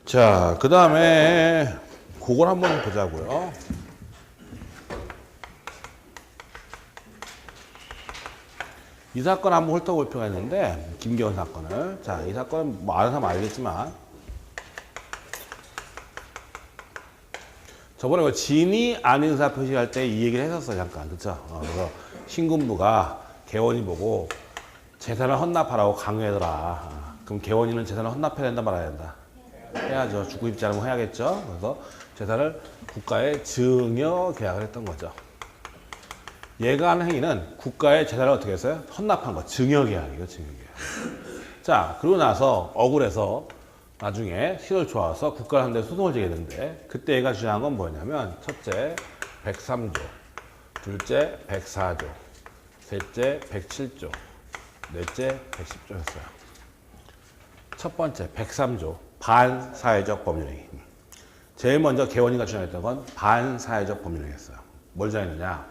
자, 그 다음에 그걸 한번 보자고요. 이 사건 한번 훑어볼 필요가 있는데, 김기현 사건을. 자, 이 사건은 뭐 아는 사람 알겠지만, 저번에 뭐 진이 아닌 의사 표시할 때 이 얘기를 했었어요, 잠깐. 그쵸? 그래서 신군부가 개원이 보고 재산을 헌납하라고 강요하더라. 그럼 개원이는 재산을 헌납해야 된다, 말아야 된다? 해야죠. 죽고 싶지 않으면 해야겠죠. 그래서 재산을 국가에 증여 계약을 했던 거죠. 얘가 하는 행위는 국가의 재산을 어떻게 했어요? 헌납한 거. 증여 계약이에요, 증여 계약. 자, 그러고 나서 억울해서 나중에 실을 좋아서 국가를 한 대 소송을 제기게 되는데, 그때 얘가 주장한 건 뭐냐면, 첫째 103조, 둘째 104조, 셋째 107조, 넷째 110조였어요. 첫 번째 103조, 반사회적 법률행위. 제일 먼저 개원이가 주장했던 건 반사회적 법률행위였어요. 뭘 주장했느냐?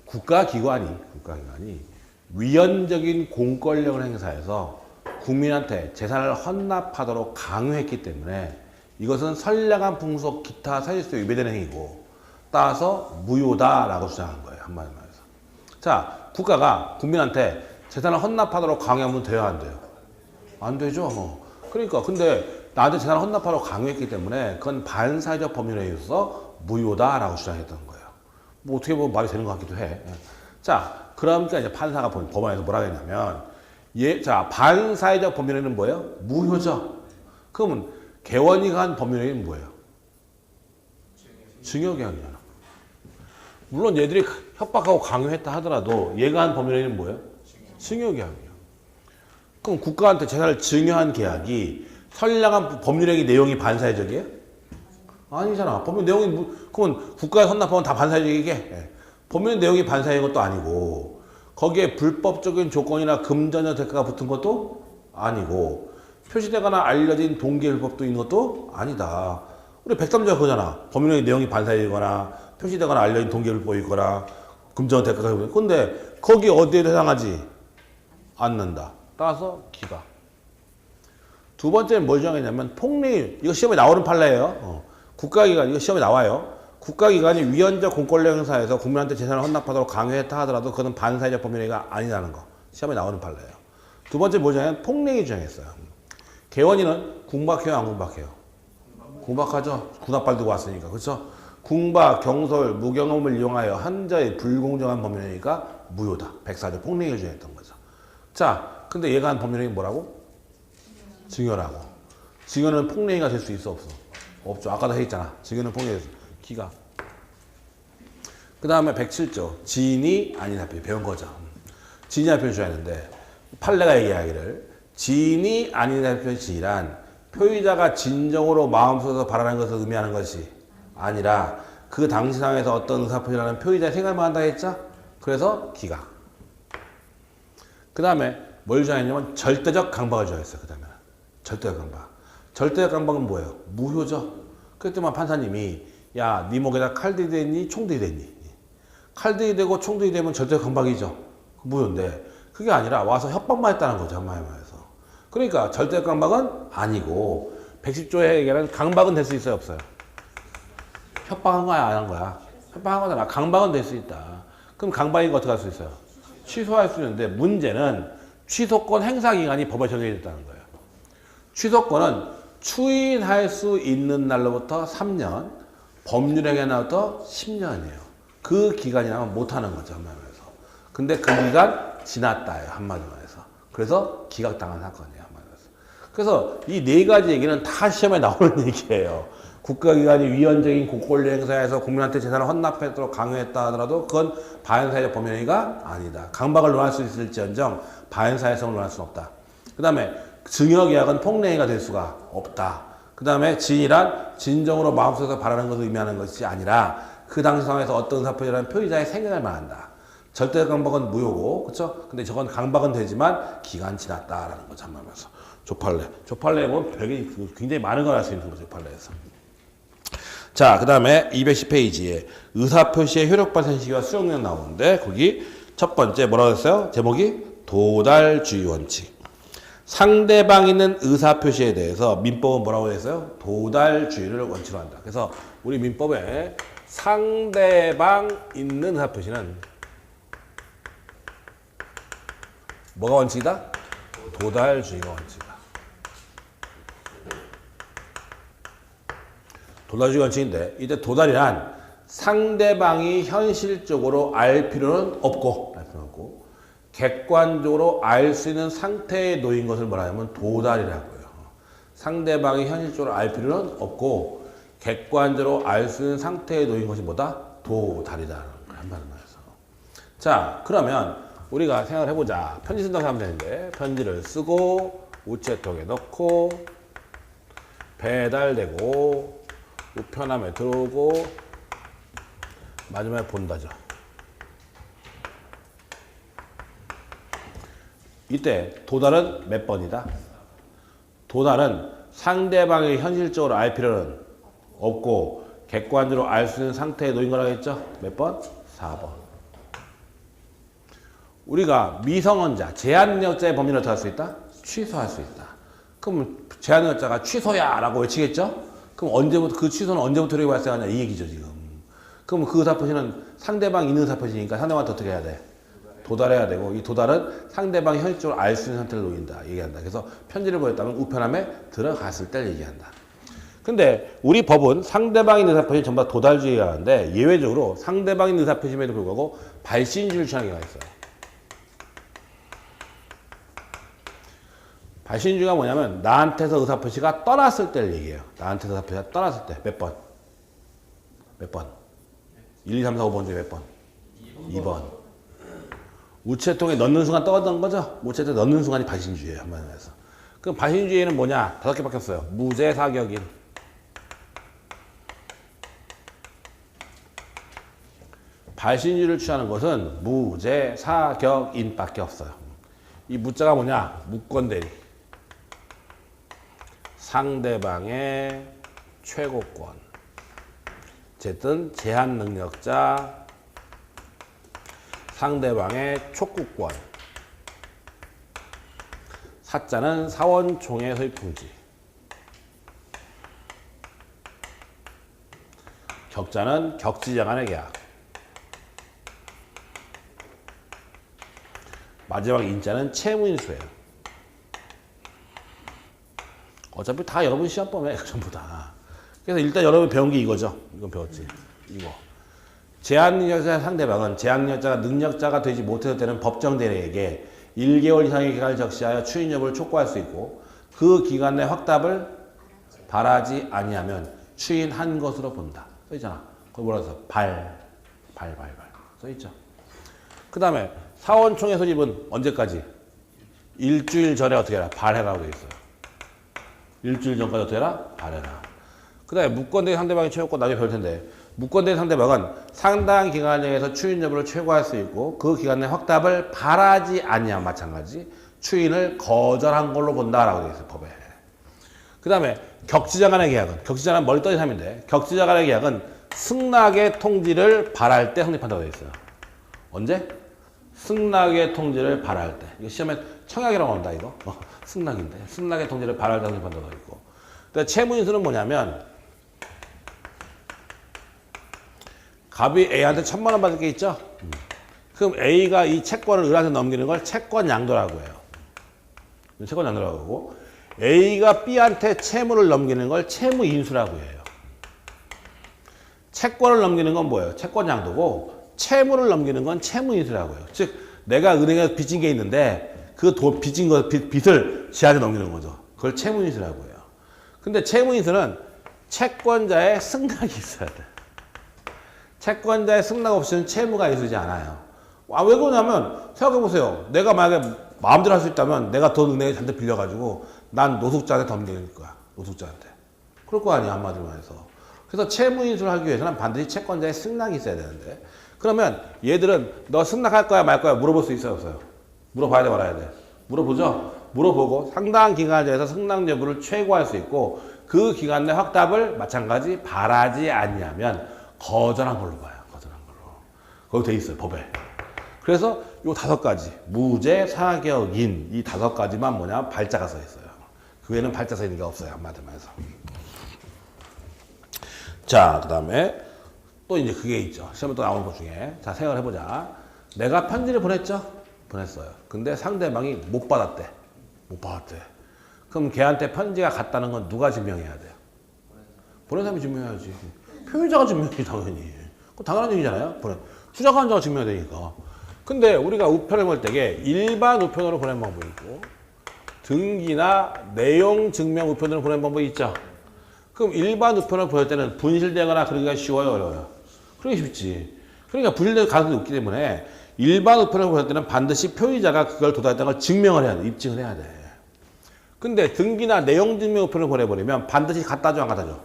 국가기관이 위헌적인 공권력을 행사해서 국민한테 재산을 헌납하도록 강요했기 때문에 이것은 선량한 풍속 기타 사실수에 위배되는 행위고, 따라서 무효다라고 주장한 거예요. 한마디로 말해서. 자, 국가가 국민한테 재산을 헌납하도록 강요하면 돼요, 안 돼요? 안 되죠. 그러니까 근데 나한테 재산을 헌납하도록 강요했기 때문에 그건 반사회적 법률에 의해서 무효다라고 주장했던 거예요. 뭐 어떻게 보면 말이 되는 것 같기도 해. 자, 그러니까 이제 판사가 법원에서 뭐라고 했냐면, 자, 반사회적 법률행위는 뭐예요? 무효죠. 그러면 개원이가 한 법률행위는 뭐예요? 증여계약이잖아. 물론 얘들이 협박하고 강요했다 하더라도 얘가 한 법률행위는 뭐예요? 증여계약이에요. 그럼 국가한테 재산을 증여한 계약이 선량한 법률행위 내용이 반사회적이에요? 아니잖아. 법률 내용이 그러면 국가에 헌납하면 다 반사회적이게? 법률 내용이 반사회적인 것도 아니고, 거기에 불법적인 조건이나 금전적 대가가 붙은 것도 아니고, 표시되거나 알려진 동기불법도 있는 것도 아니다. 우리 103조가 그거잖아. 법률의 내용이 반사이거나 표시되거나 알려진 동기불법이 있거나 금전적 대가가 있고. 근데 거기 어디에 해당하지 않는다. 따라서 기각. 두 번째는 뭘 정했냐면 폭리. 이거 시험에 나오는 판례예요. 국가기관, 이거 시험에 나와요. 국가기관이 위헌적 공권력 행사에서 국민한테 재산을 헌납하도록 강요했다 하더라도 그것은 반사회적 법률행위가 아니라는 거. 시험에 나오는 판례예요. 두 번째 뭘 정했냐면 폭행이 주장했어요. 개원이는 궁박해요, 안 궁박해요? 궁박하죠. 군합발 두고 왔으니까. 그렇죠? 궁박, 경솔, 무경험을 이용하여 한자의 불공정한 법률행위가 무효다. 104조 폭행을 주장했던 거죠. 자, 근데 얘가 한 법률행위 뭐라고? 증여라고. 증여는 폭행이가 될 수 있어, 없어? 없죠. 아까도 했잖아. 증여는 폭행이 기각. 그 다음에 107조. 지인이 아닌 사표. 배운 거죠. 지인이 사표를 줘야 하는데, 판례가 얘기하기를 지인이 아닌 사표의 지이란 표의자가 진정으로 마음속에서 바라는 것을 의미하는 것이 아니라 그 당시 상황에서 어떤 의사표시라는 표의자의 생각만 한다 했죠? 그래서 기각. 그 다음에 뭘 주장했냐면 절대적 강박을 주장했어요. 그 다음에 절대적 강박. 절대적 강박은 뭐예요? 무효죠. 그랬더니 판사님이 야, 네 목에다 칼 들이댔니? 총 들이댔니? 칼 들이대고 총 들이대면 절대적 강박이죠. 무효인데 그게 아니라 와서 협박만 했다는 거죠. 한마디로 말해서. 그러니까 절대적 강박은 아니고 110조에 얘기하는 강박은 될 수 있어요? 없어요? 협박한 거야? 안 한 거야? 협박한 거잖아. 강박은 될 수 있다. 그럼 강박인 거 어떻게 할 수 있어요? 취소할 수 있는데 문제는 취소권 행사 기간이 법에 정해졌다는 거예요. 취소권은 추인할 수 있는 날로부터 3년, 법률행위에 나부터 10년이에요. 그 기간이 나면 못하는 거죠. 한마디로 해서. 근데 그 기간 지났다예요. 한마디로 해서. 그래서 기각당한 사건이에요. 한마디로 해서. 그래서 이 네 가지 얘기는 다 시험에 나오는 얘기예요. 국가기관이 위헌적인 공권력 행사에서 국민한테 재산을 헌납하도록 강요했다 하더라도 그건 반사회적 법률행위가 아니다. 강박을 논할 수 있을지언정 반사회성을 논할 수는 없다. 그 다음에 증여계약은 폭행행위가 될 수가 없다. 그 다음에 지인이란 진정으로 마음속에서 바라는 것을 의미하는 것이 아니라 그 당시 상황에서 어떤 사표라는 표의자의 생각을 말한다. 절대적 강박은 무효고, 그렇죠? 근데 저건 강박은 되지만 기간 지났다라는 거 참말면서 조판례 보면 되게 굉장히 많은 걸 알 수 있는 거죠. 조판례에서. 자, 그 다음에 210페이지에 의사표시의 효력 발생 시기와 수용력 나오는데 거기 첫 번째 뭐라고 했어요? 제목이 도달주의 원칙. 상대방 있는 의사표시에 대해서 민법은 뭐라고 했어요? 도달주의를 원칙으로 한다. 그래서 우리 민법에 상대방 있는 의사표시는 뭐가 원칙이다? 도달주의가 원칙이다. 도달주의 원칙인데 이때 도달이란 상대방이 현실적으로 알 필요는 없고 객관적으로 알 수 있는 상태에 놓인 것을 뭐라 하면 도달이라고요. 상대방이 현실적으로 알 필요는 없고 객관적으로 알 수 있는 상태에 놓인 것이 뭐다? 도달이다라는 거예요. 한마디로 말해서. 자, 그러면 우리가 생각을 해보자. 편지 쓴다고 하면 되는데 편지를 쓰고 우체통에 넣고 배달되고 우편함에 들어오고 마지막에 본다죠. 이때 도달은 몇 번이다? 도달은 상대방이 현실적으로 알 필요는 없고 객관적으로 알 수 있는 상태에 놓인 거라고 했죠? 몇 번? 4번. 우리가 미성원자, 제한능력자의 범위를 어떻게 할 수 있다? 취소할 수 있다. 그럼 제한능력자가 취소야 라고 외치겠죠? 그럼 언제부터, 그 취소는 언제부터 이렇게 발생하냐 이 얘기죠 지금. 그럼 그 의사표시는 상대방 있는 의사표시니까 상대방한테 어떻게 해야 돼? 도달해야 되고 이 도달은 상대방이 현실적으로 알 수 있는 상태를 놓인다 얘기한다. 그래서 편지를 보냈다면 우편함에 들어갔을 때를 얘기한다. 근데 우리 법은 상대방이 있는 의사표시 전부 다 도달주의가 하는데 예외적으로 상대방이 있는 의사표시임에도 불구하고 발신주의를 취하는 경우가 있어요. 발신주의가 뭐냐면 나한테서 의사표시가 떠났을 때를 얘기해요. 나한테서 의사표시가 떠났을 때 몇 번? 몇 번? 1, 2, 3, 4, 5번 중에 몇 번? 2번. 우체통에 넣는 순간 떠났던 거죠? 우체통에 넣는 순간이 발신주의예요. 한마디로 해서. 그럼 발신주의는 뭐냐? 5개 바뀌었어요. 무죄사격인. 발신주의를 취하는 것은 무죄사격인밖에 없어요. 이 무자가 뭐냐? 무권대리. 상대방의 최고권. 어쨌든 제한능력자. 상대방의 촉구권. 사자는 사원총회 소입통지. 격자는 격지자 간의 계약. 마지막 인자는 채무인수예요. 어차피 다 여러분 시험 범위에 전부 다. 그래서 일단 여러분 배운 게 이거죠. 이건 배웠지. 이거. 제한능력자 상대방은 제한능력자가 능력자가 되지 못했을 때는 법정 대리에게 1개월 이상의 기간을 적시하여 추인 여부를 촉구할 수 있고 그 기간 내 확답을 바라지 아니하면 추인한 것으로 본다. 써있잖아. 거기 뭐라 써? 발. 써있죠. 그 다음에 사원총회 소집은 언제까지? 일주일 전에 어떻게 해라? 발해라고 되어 있어요. 일주일 전까지 어떻게 해라? 발해라. 그 다음에 무권대리 상대방이 채웠고 나중에 배울 텐데 무권대리 상대방은 상당한 기간 내에서 추인 여부를 최고할 수 있고 그 기간 내 확답을 바라지 아니하면 마찬가지 추인을 거절한 걸로 본다라고 되어 있어요. 법에. 그 다음에 격지자 간의 계약은 격지자는 머리 떠진 사람인데 격지자 간의 계약은 승낙의 통지를 바랄 때 성립한다고 되어 있어요. 언제? 승낙의 통지를 바랄 때. 이거 시험에 청약이라고 한다 이거. 승낙인데 승낙의 통지를 바랄 때 성립한다고 되어 있고. 그다음에 채무인수는 뭐냐면 갑이 A한테 1,000만 원 받을 게 있죠? 그럼 A가 이 채권을 을한테 넘기는 걸 채권양도라고 해요. 채권양도라고 하고 A가 B한테 채무를 넘기는 걸 채무인수라고 해요. 채권을 넘기는 건 뭐예요? 채권양도고 채무를 넘기는 건 채무인수라고 해요. 즉 내가 은행에 빚진 게 있는데 그 빚진 거 빚을 지한테 넘기는 거죠. 그걸 채무인수라고 해요. 근데 채무인수는 채권자의 승낙이 있어야 돼. 채권자의 승낙 없이는 채무가 인수되지 않아요. 왜 그러냐면 생각해보세요. 내가 만약에 마음대로 할 수 있다면 내가 돈 은행에 잔뜩 빌려가지고 난 노숙자한테 덤빌 거야. 노숙자한테. 그럴 거 아니야 한마디로 말해서. 그래서 채무인수를 하기 위해서는 반드시 채권자의 승낙이 있어야 되는데 그러면 얘들은 너 승낙할 거야 말 거야 물어볼 수 있어요 없어요? 물어봐야 돼 말아야 돼? 물어보죠. 물어보고 상당한 기간을 내에서 승낙 여부를 최고할 수 있고 그 기간 내 확답을 마찬가지 바라지 아니하면 거절한 걸로 봐요. 거절한 걸로. 거기 돼 있어요 법에. 그래서 요 5가지 무죄, 사격인 이 5가지만 뭐냐 발자가 써 있어요. 그 외에는 발자 써 있는 게 없어요. 한마디로 말해서. 자, 그 다음에 또 이제 그게 있죠. 시험에 또 나오는 것 중에. 자, 생각을 해보자. 내가 편지를 보냈죠? 보냈어요. 근데 상대방이 못 받았대. 못 받았대. 그럼 걔한테 편지가 갔다는 건 누가 증명해야 돼요? 보낸 사람이 증명해야지. 표의자가 증명해야지, 당연히. 그거 당연한 얘기잖아요. 수작한 자가 증명해야 되니까. 근데 우리가 우편을 볼 때에 일반 우편으로 보낸 방법이 있고 등기나 내용 증명 우편으로 보낸 방법이 있죠. 그럼 일반 우편을 보낼 때는 분실되거나 그러기가 쉬워요, 어려워요? 그러기 쉽지. 그러니까 분실될 가능성이 높기 때문에 일반 우편을 보낼 때는 반드시 표의자가 그걸 도달했다는 걸 증명을 해야 돼. 입증을 해야 돼. 근데 등기나 내용 증명 우편을 보내버리면 반드시 갖다 줘, 안 갖다 줘?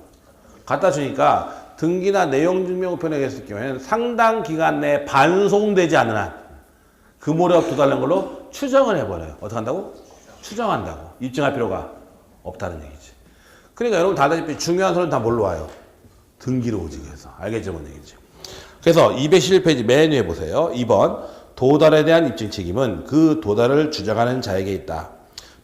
갖다 주니까 등기나 내용 증명 우편에 했을 경우에는 상당 기간 내에 반송되지 않는 한 그 무렵 도달된 걸로 추정을 해버려요. 어떻게 한다고? 추정한다고. 입증할 필요가 없다는 얘기지. 그러니까 여러분 다 아다시피 중요한 서류는 다 뭘로 와요? 등기로 오지. 그래서 알겠죠? 뭔 얘기지. 그래서 211페이지 맨 위에 보세요. 2번 도달에 대한 입증 책임은 그 도달을 주장하는 자에게 있다.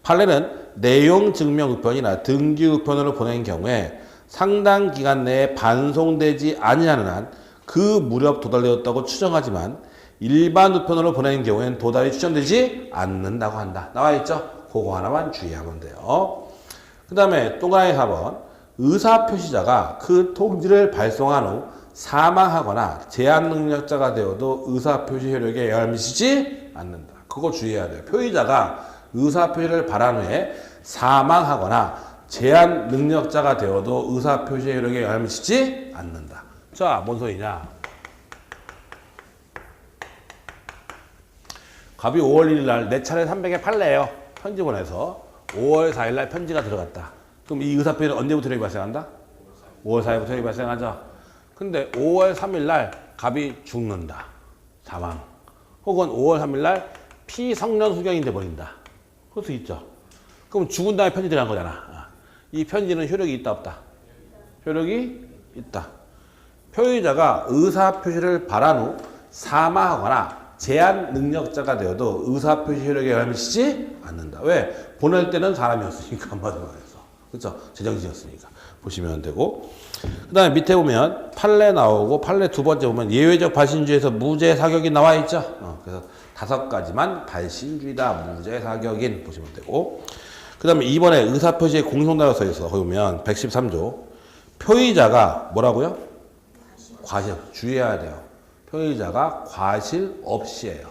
판례는 내용 증명 우편이나 등기 우편으로 보낸 경우에 상당 기간 내에 반송되지 아니하는 한 그 무렵 도달되었다고 추정하지만 일반 우편으로 보낸 경우에는 도달이 추정되지 않는다고 한다. 나와 있죠? 그거 하나만 주의하면 돼요. 그 다음에 동그라미 4번 의사표시자가 그 통지를 발송한 후 사망하거나 제한 능력자가 되어도 의사표시 효력에 영향을 미치지 않는다. 그거 주의해야 돼요. 표의자가 의사표시를 발한 후에 사망하거나 제한 능력자가 되어도 의사표시 효력에 영향을 미치지 않는다. 자, 뭔 소리냐? 갑이 5월 1일 날 내 차례 300에 팔래요. 편지 보내서 5월 4일 날 편지가 들어갔다. 그럼 이 의사표시는 언제부터 효력이 발생한다? 5월 4일부터 효력이 발생하죠. 근데 5월 3일 날 갑이 죽는다. 사망. 혹은 5월 3일 날 피성년 후견이 돼버린다. 그럴 수 있죠. 그럼 죽은 다음에 편지 들어간 거잖아. 이 편지는 효력이 있다 없다? 효력이 있다. 표의자가 의사표시를 발한 후 사망하거나 제한 능력자가 되어도 의사표시 효력에 영향을 미치지 않는다. 왜? 보낼 때는 사람이었으니까 한마디로 말해서. 그렇죠? 제정신이었으니까. 보시면 되고. 그 다음에 밑에 보면 판례 나오고 판례 두 번째 보면 예외적 발신주의에서 무죄 사격이 나와 있죠. 그래서 5가지만 발신주의다. 무죄 사격인 보시면 되고. 그 다음에 이번에 의사표시에 공송다라고 써 있어. 거기 보면 113조. 표의자가 뭐라고요? 과실. 주의해야 돼요. 표의자가 과실 없이예요.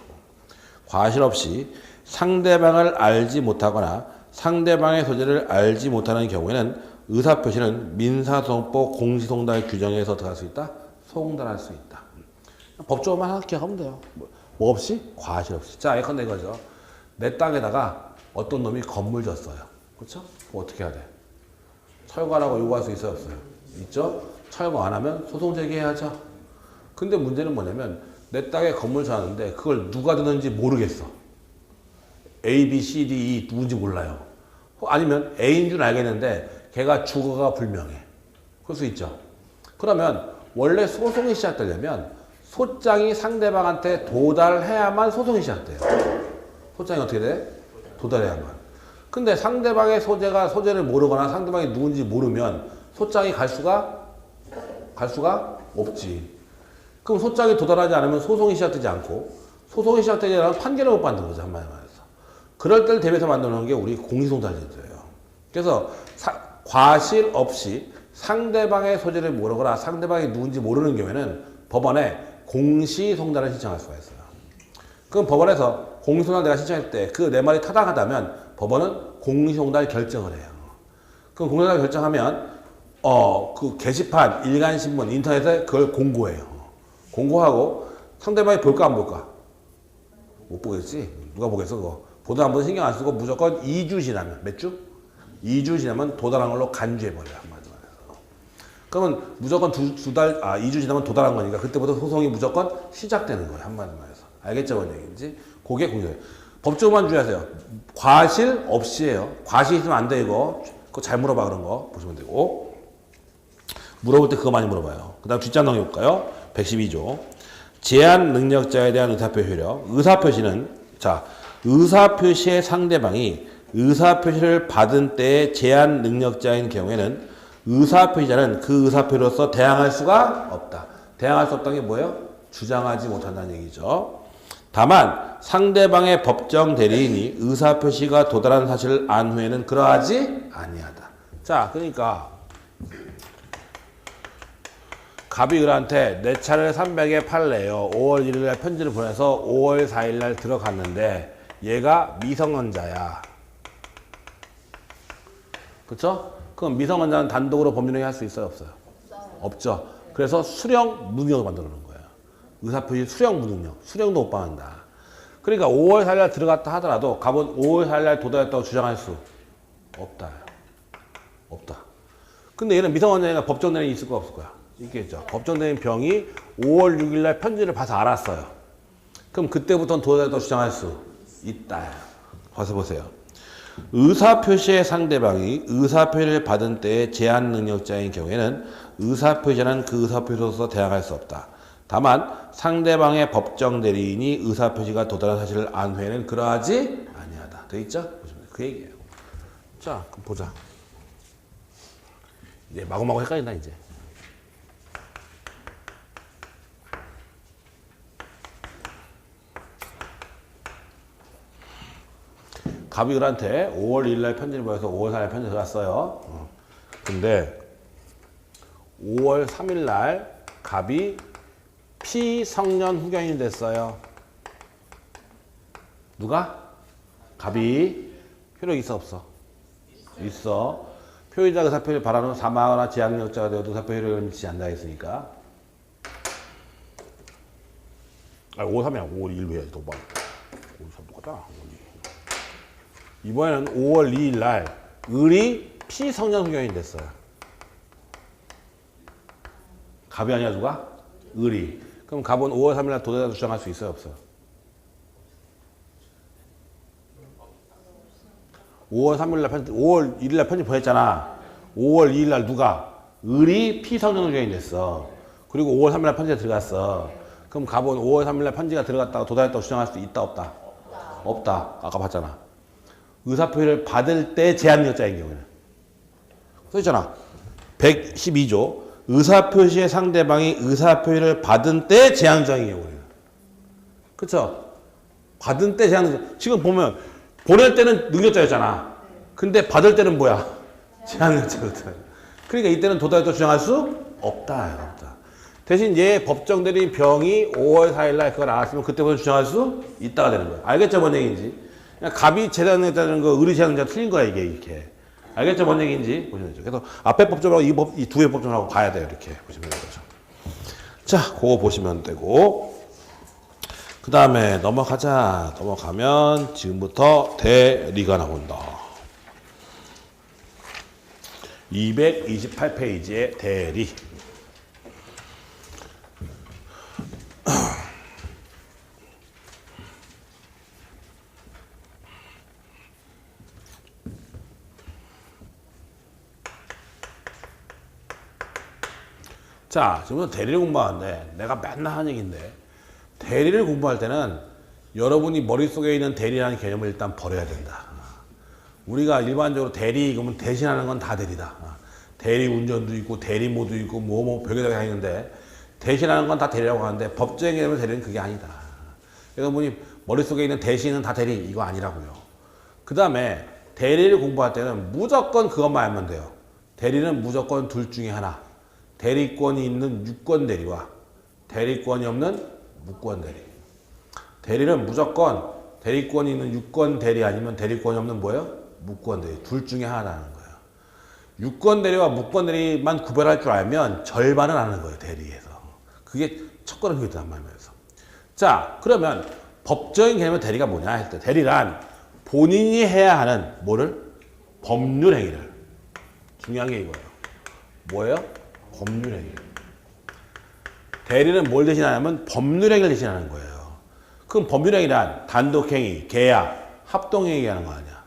과실 없이 상대방을 알지 못하거나 상대방의 소재를 알지 못하는 경우에는 의사표시는 민사소송법 공시송달 규정에서 어떻게 할 수 있다? 송달할 수 있다. 법조만 하나 기억하면 돼요. 뭐 없이? 과실 없이. 자, 예컨대 이거죠. 내 땅에다가 어떤 놈이 건물 졌어요. 그렇죠? 그럼 어떻게 해야 돼? 철거하라고 요구할 수 있어요? 없어요? 있죠? 철거 안 하면 소송 제기해야죠. 근데 문제는 뭐냐면 내 땅에 건물 사는데 그걸 누가 드는지 모르겠어. A, B, C, D, E 누군지 몰라요. 아니면 A인 줄 알겠는데 걔가 주거가 불명해. 그럴 수 있죠. 그러면 원래 소송이 시작되려면 소장이 상대방한테 도달해야만 소송이 시작돼요. 소장이 어떻게 돼? 도달해야만. 근데 상대방의 소재를 모르거나 상대방이 누군지 모르면 소장이 갈 수가 없지. 그럼 소장이 도달하지 않으면 소송이 시작되지 않고 소송이 시작되지 않으면 판결을 못 받는 거죠. 한마디로 말해서. 그럴 때를 대비해서 만드는 게 우리 공시송달제도예요. 그래서 과실 없이 상대방의 소재를 모르거나 상대방이 누군지 모르는 경우에는 법원에 공시송달을 신청할 수가 있어요. 그럼 법원에서 공시송달 내가 신청할 때 그 내 말이 타당하다면 법원은 공시송달 결정을 해요. 그럼 공시송달 결정하면 그 게시판, 일간신문, 인터넷에 그걸 공고해요. 공고하고 상대방이 볼까 안 볼까? 못 보겠지. 누가 보겠어 그거. 보도 안 보도 신경 안 쓰고 무조건 2주 지나면 몇 주? 2주 지나면 도달한 걸로 간주해버려요. 한마디로 말해서. 그러면 무조건 2주 지나면 도달한 거니까 그때부터 소송이 무조건 시작되는 거예요. 한마디로 말해서. 알겠죠? 뭔 얘기인지? 그게 공개예요. 법조만 주의하세요. 과실 없이예요. 과실 있으면 안 돼 이거. 그거 잘 물어봐 그런 거 보시면 되고. 물어볼 때 그거 많이 물어봐요. 그 다음 뒷장 넘겨볼까요? 112조. 제한 능력자에 대한 의사표시력. 의사표시는 자 의사표시의 상대방이 의사표시를 받은 때의 제한 능력자인 경우에는 의사표시자는 그 의사표시로서 대항할 수가 없다. 대항할 수 없다는 게 뭐예요? 주장하지 못한다는 얘기죠. 다만 상대방의 법정 대리인이 의사표시가 도달한 사실을 안 후에는 그러하지 아니하다. 자, 그러니까 갑이 을한테 내 차를 300에 팔래요. 5월 1일 날 편지를 보내서 5월 4일 날 들어갔는데 얘가 미성년자야. 그쵸? 그럼 미성년자는 단독으로 법률행위 할 수 있어요? 없어요? 없죠. 그래서 수령 무능력을 만들어 놓은 거예요. 의사표시 수령 무능력. 수령도 못 받는다. 그러니까 5월 4일 날 들어갔다 하더라도 갑은 5월 4일 날 도달했다고 주장할 수 없다. 없다. 근데 얘는 미성년자니까 법정 대리인이 있을 거야, 없을 거야? 있겠죠. 법정 대리인 병이 5월 6일 날 편지를 봐서 알았어요. 그럼 그때부터는 도달했다고 주장할 수 있다. 봐서 보세요. 의사표시의 상대방이 의사표시를 받은 때의 제한 능력자인 경우에는 의사표시자는 그 의사표시로서 대항할 수 없다. 다만 상대방의 법정 대리인이 의사표시가 도달한 사실을 안 후에는 그러하지 아니하다. 돼 있죠? 그 얘기예요. 자, 그럼 보자. 이제 마구마구 헷갈린다 이제. 갑이 을한테 5월 1일 날 편지를 보내서 5월 4일 날 편지 들어갔어요. 근데 5월 3일 날 갑이 피성년 후견인이 됐어요. 누가? 갑이. 효력 있어 없어? 있어. 표의자 의사표시를 바라는 사망하거나 제약력자가 되어도 의사표시를 미치지 않는다 했으니까. 5월 3일이야. 5월 2일 해야지. 더 봐. 5월 3일 똑같잖아. 이번에는 5월 2일 날 을이 피성년 후견인이 됐어요. 갑이 아니야 누가? 을이. 그럼 갑은 5월 3일 날 도달해서 주장할 수 있어요 없어요? 5월 3일 날 편지, 5월 1일 날 편지 보냈잖아. 5월 2일 날 누가? 을이 피성년 후견인이 됐어. 그리고 5월 3일 날 편지가 들어갔어. 그럼 갑은 5월 3일 날 편지가 들어갔다가 도달했다고 주장할 수 있다 없다? 없다. 아까 봤잖아. 의사표시를 받을 때 제한력자인 경우에는. 써있잖아. 112조. 의사표시의 상대방이 의사표시를 받은 때 제한력자인 경우에는. 그쵸? 받은 때 제한력자. 지금 보면 보낼 때는 능력자였잖아. 근데 받을 때는 뭐야? 제한력자였다. 그러니까 이때는 도달했다고 주장할 수 없다. 없다. 대신 얘 법정 대리인 병이 5월 4일 날 그걸 알았으면 그때부터 주장할 수 있다가 되는 거야. 알겠죠? 뭔 얘기인지? 갑이 제한했다는 거, 을이 제한자 틀린 거야, 이게, 이렇게. 알겠죠? 뭔 얘기인지? 보시면 되죠. 그래서 앞에 법정하고 이 두 개 법정하고 봐야 돼요, 이렇게. 보시면 되죠. 자, 그거 보시면 되고. 그 다음에 넘어가자. 넘어가면 지금부터 대리가 나온다. 228페이지의 대리. 자, 지금부터 대리를 공부하는데 내가 맨날 하는 얘기인데 대리를 공부할 때는 여러분이 머릿속에 있는 대리라는 개념을 일단 버려야 된다. 우리가 일반적으로 대리 그러면 대신하는 건 다 대리다. 대리 운전도 있고 대리모도 있고 뭐 별게 다 있는데 대신하는 건 다 대리라고 하는데 법정의 개념의 대리는 그게 아니다. 여러분이 머릿속에 있는 대신은 다 대리 이거 아니라고요. 그 다음에 대리를 공부할 때는 무조건 그것만 알면 돼요. 대리는 무조건 둘 중에 하나. 대리권이 있는 유권 대리와 대리권이 없는 무권 대리. 대리는 무조건 대리권이 있는 유권 대리 아니면 대리권이 없는 뭐예요? 무권 대리. 둘 중에 하나라는 거예요. 유권 대리와 무권 대리만 구별할 줄 알면 절반은 아는 거예요. 대리에서. 그게 첫걸음 그게 있단 말이에요. 자, 그러면 법적인 개념의 대리가 뭐냐 할 때 대리란 본인이 해야 하는 뭐를? 법률 행위를. 중요한 게 이거예요. 뭐예요? 법률행위. 대리는 뭘 대신하냐면 법률행위를 대신하는 거예요. 그럼 법률행위란 단독행위, 계약, 합동행위 하는 거 아니야.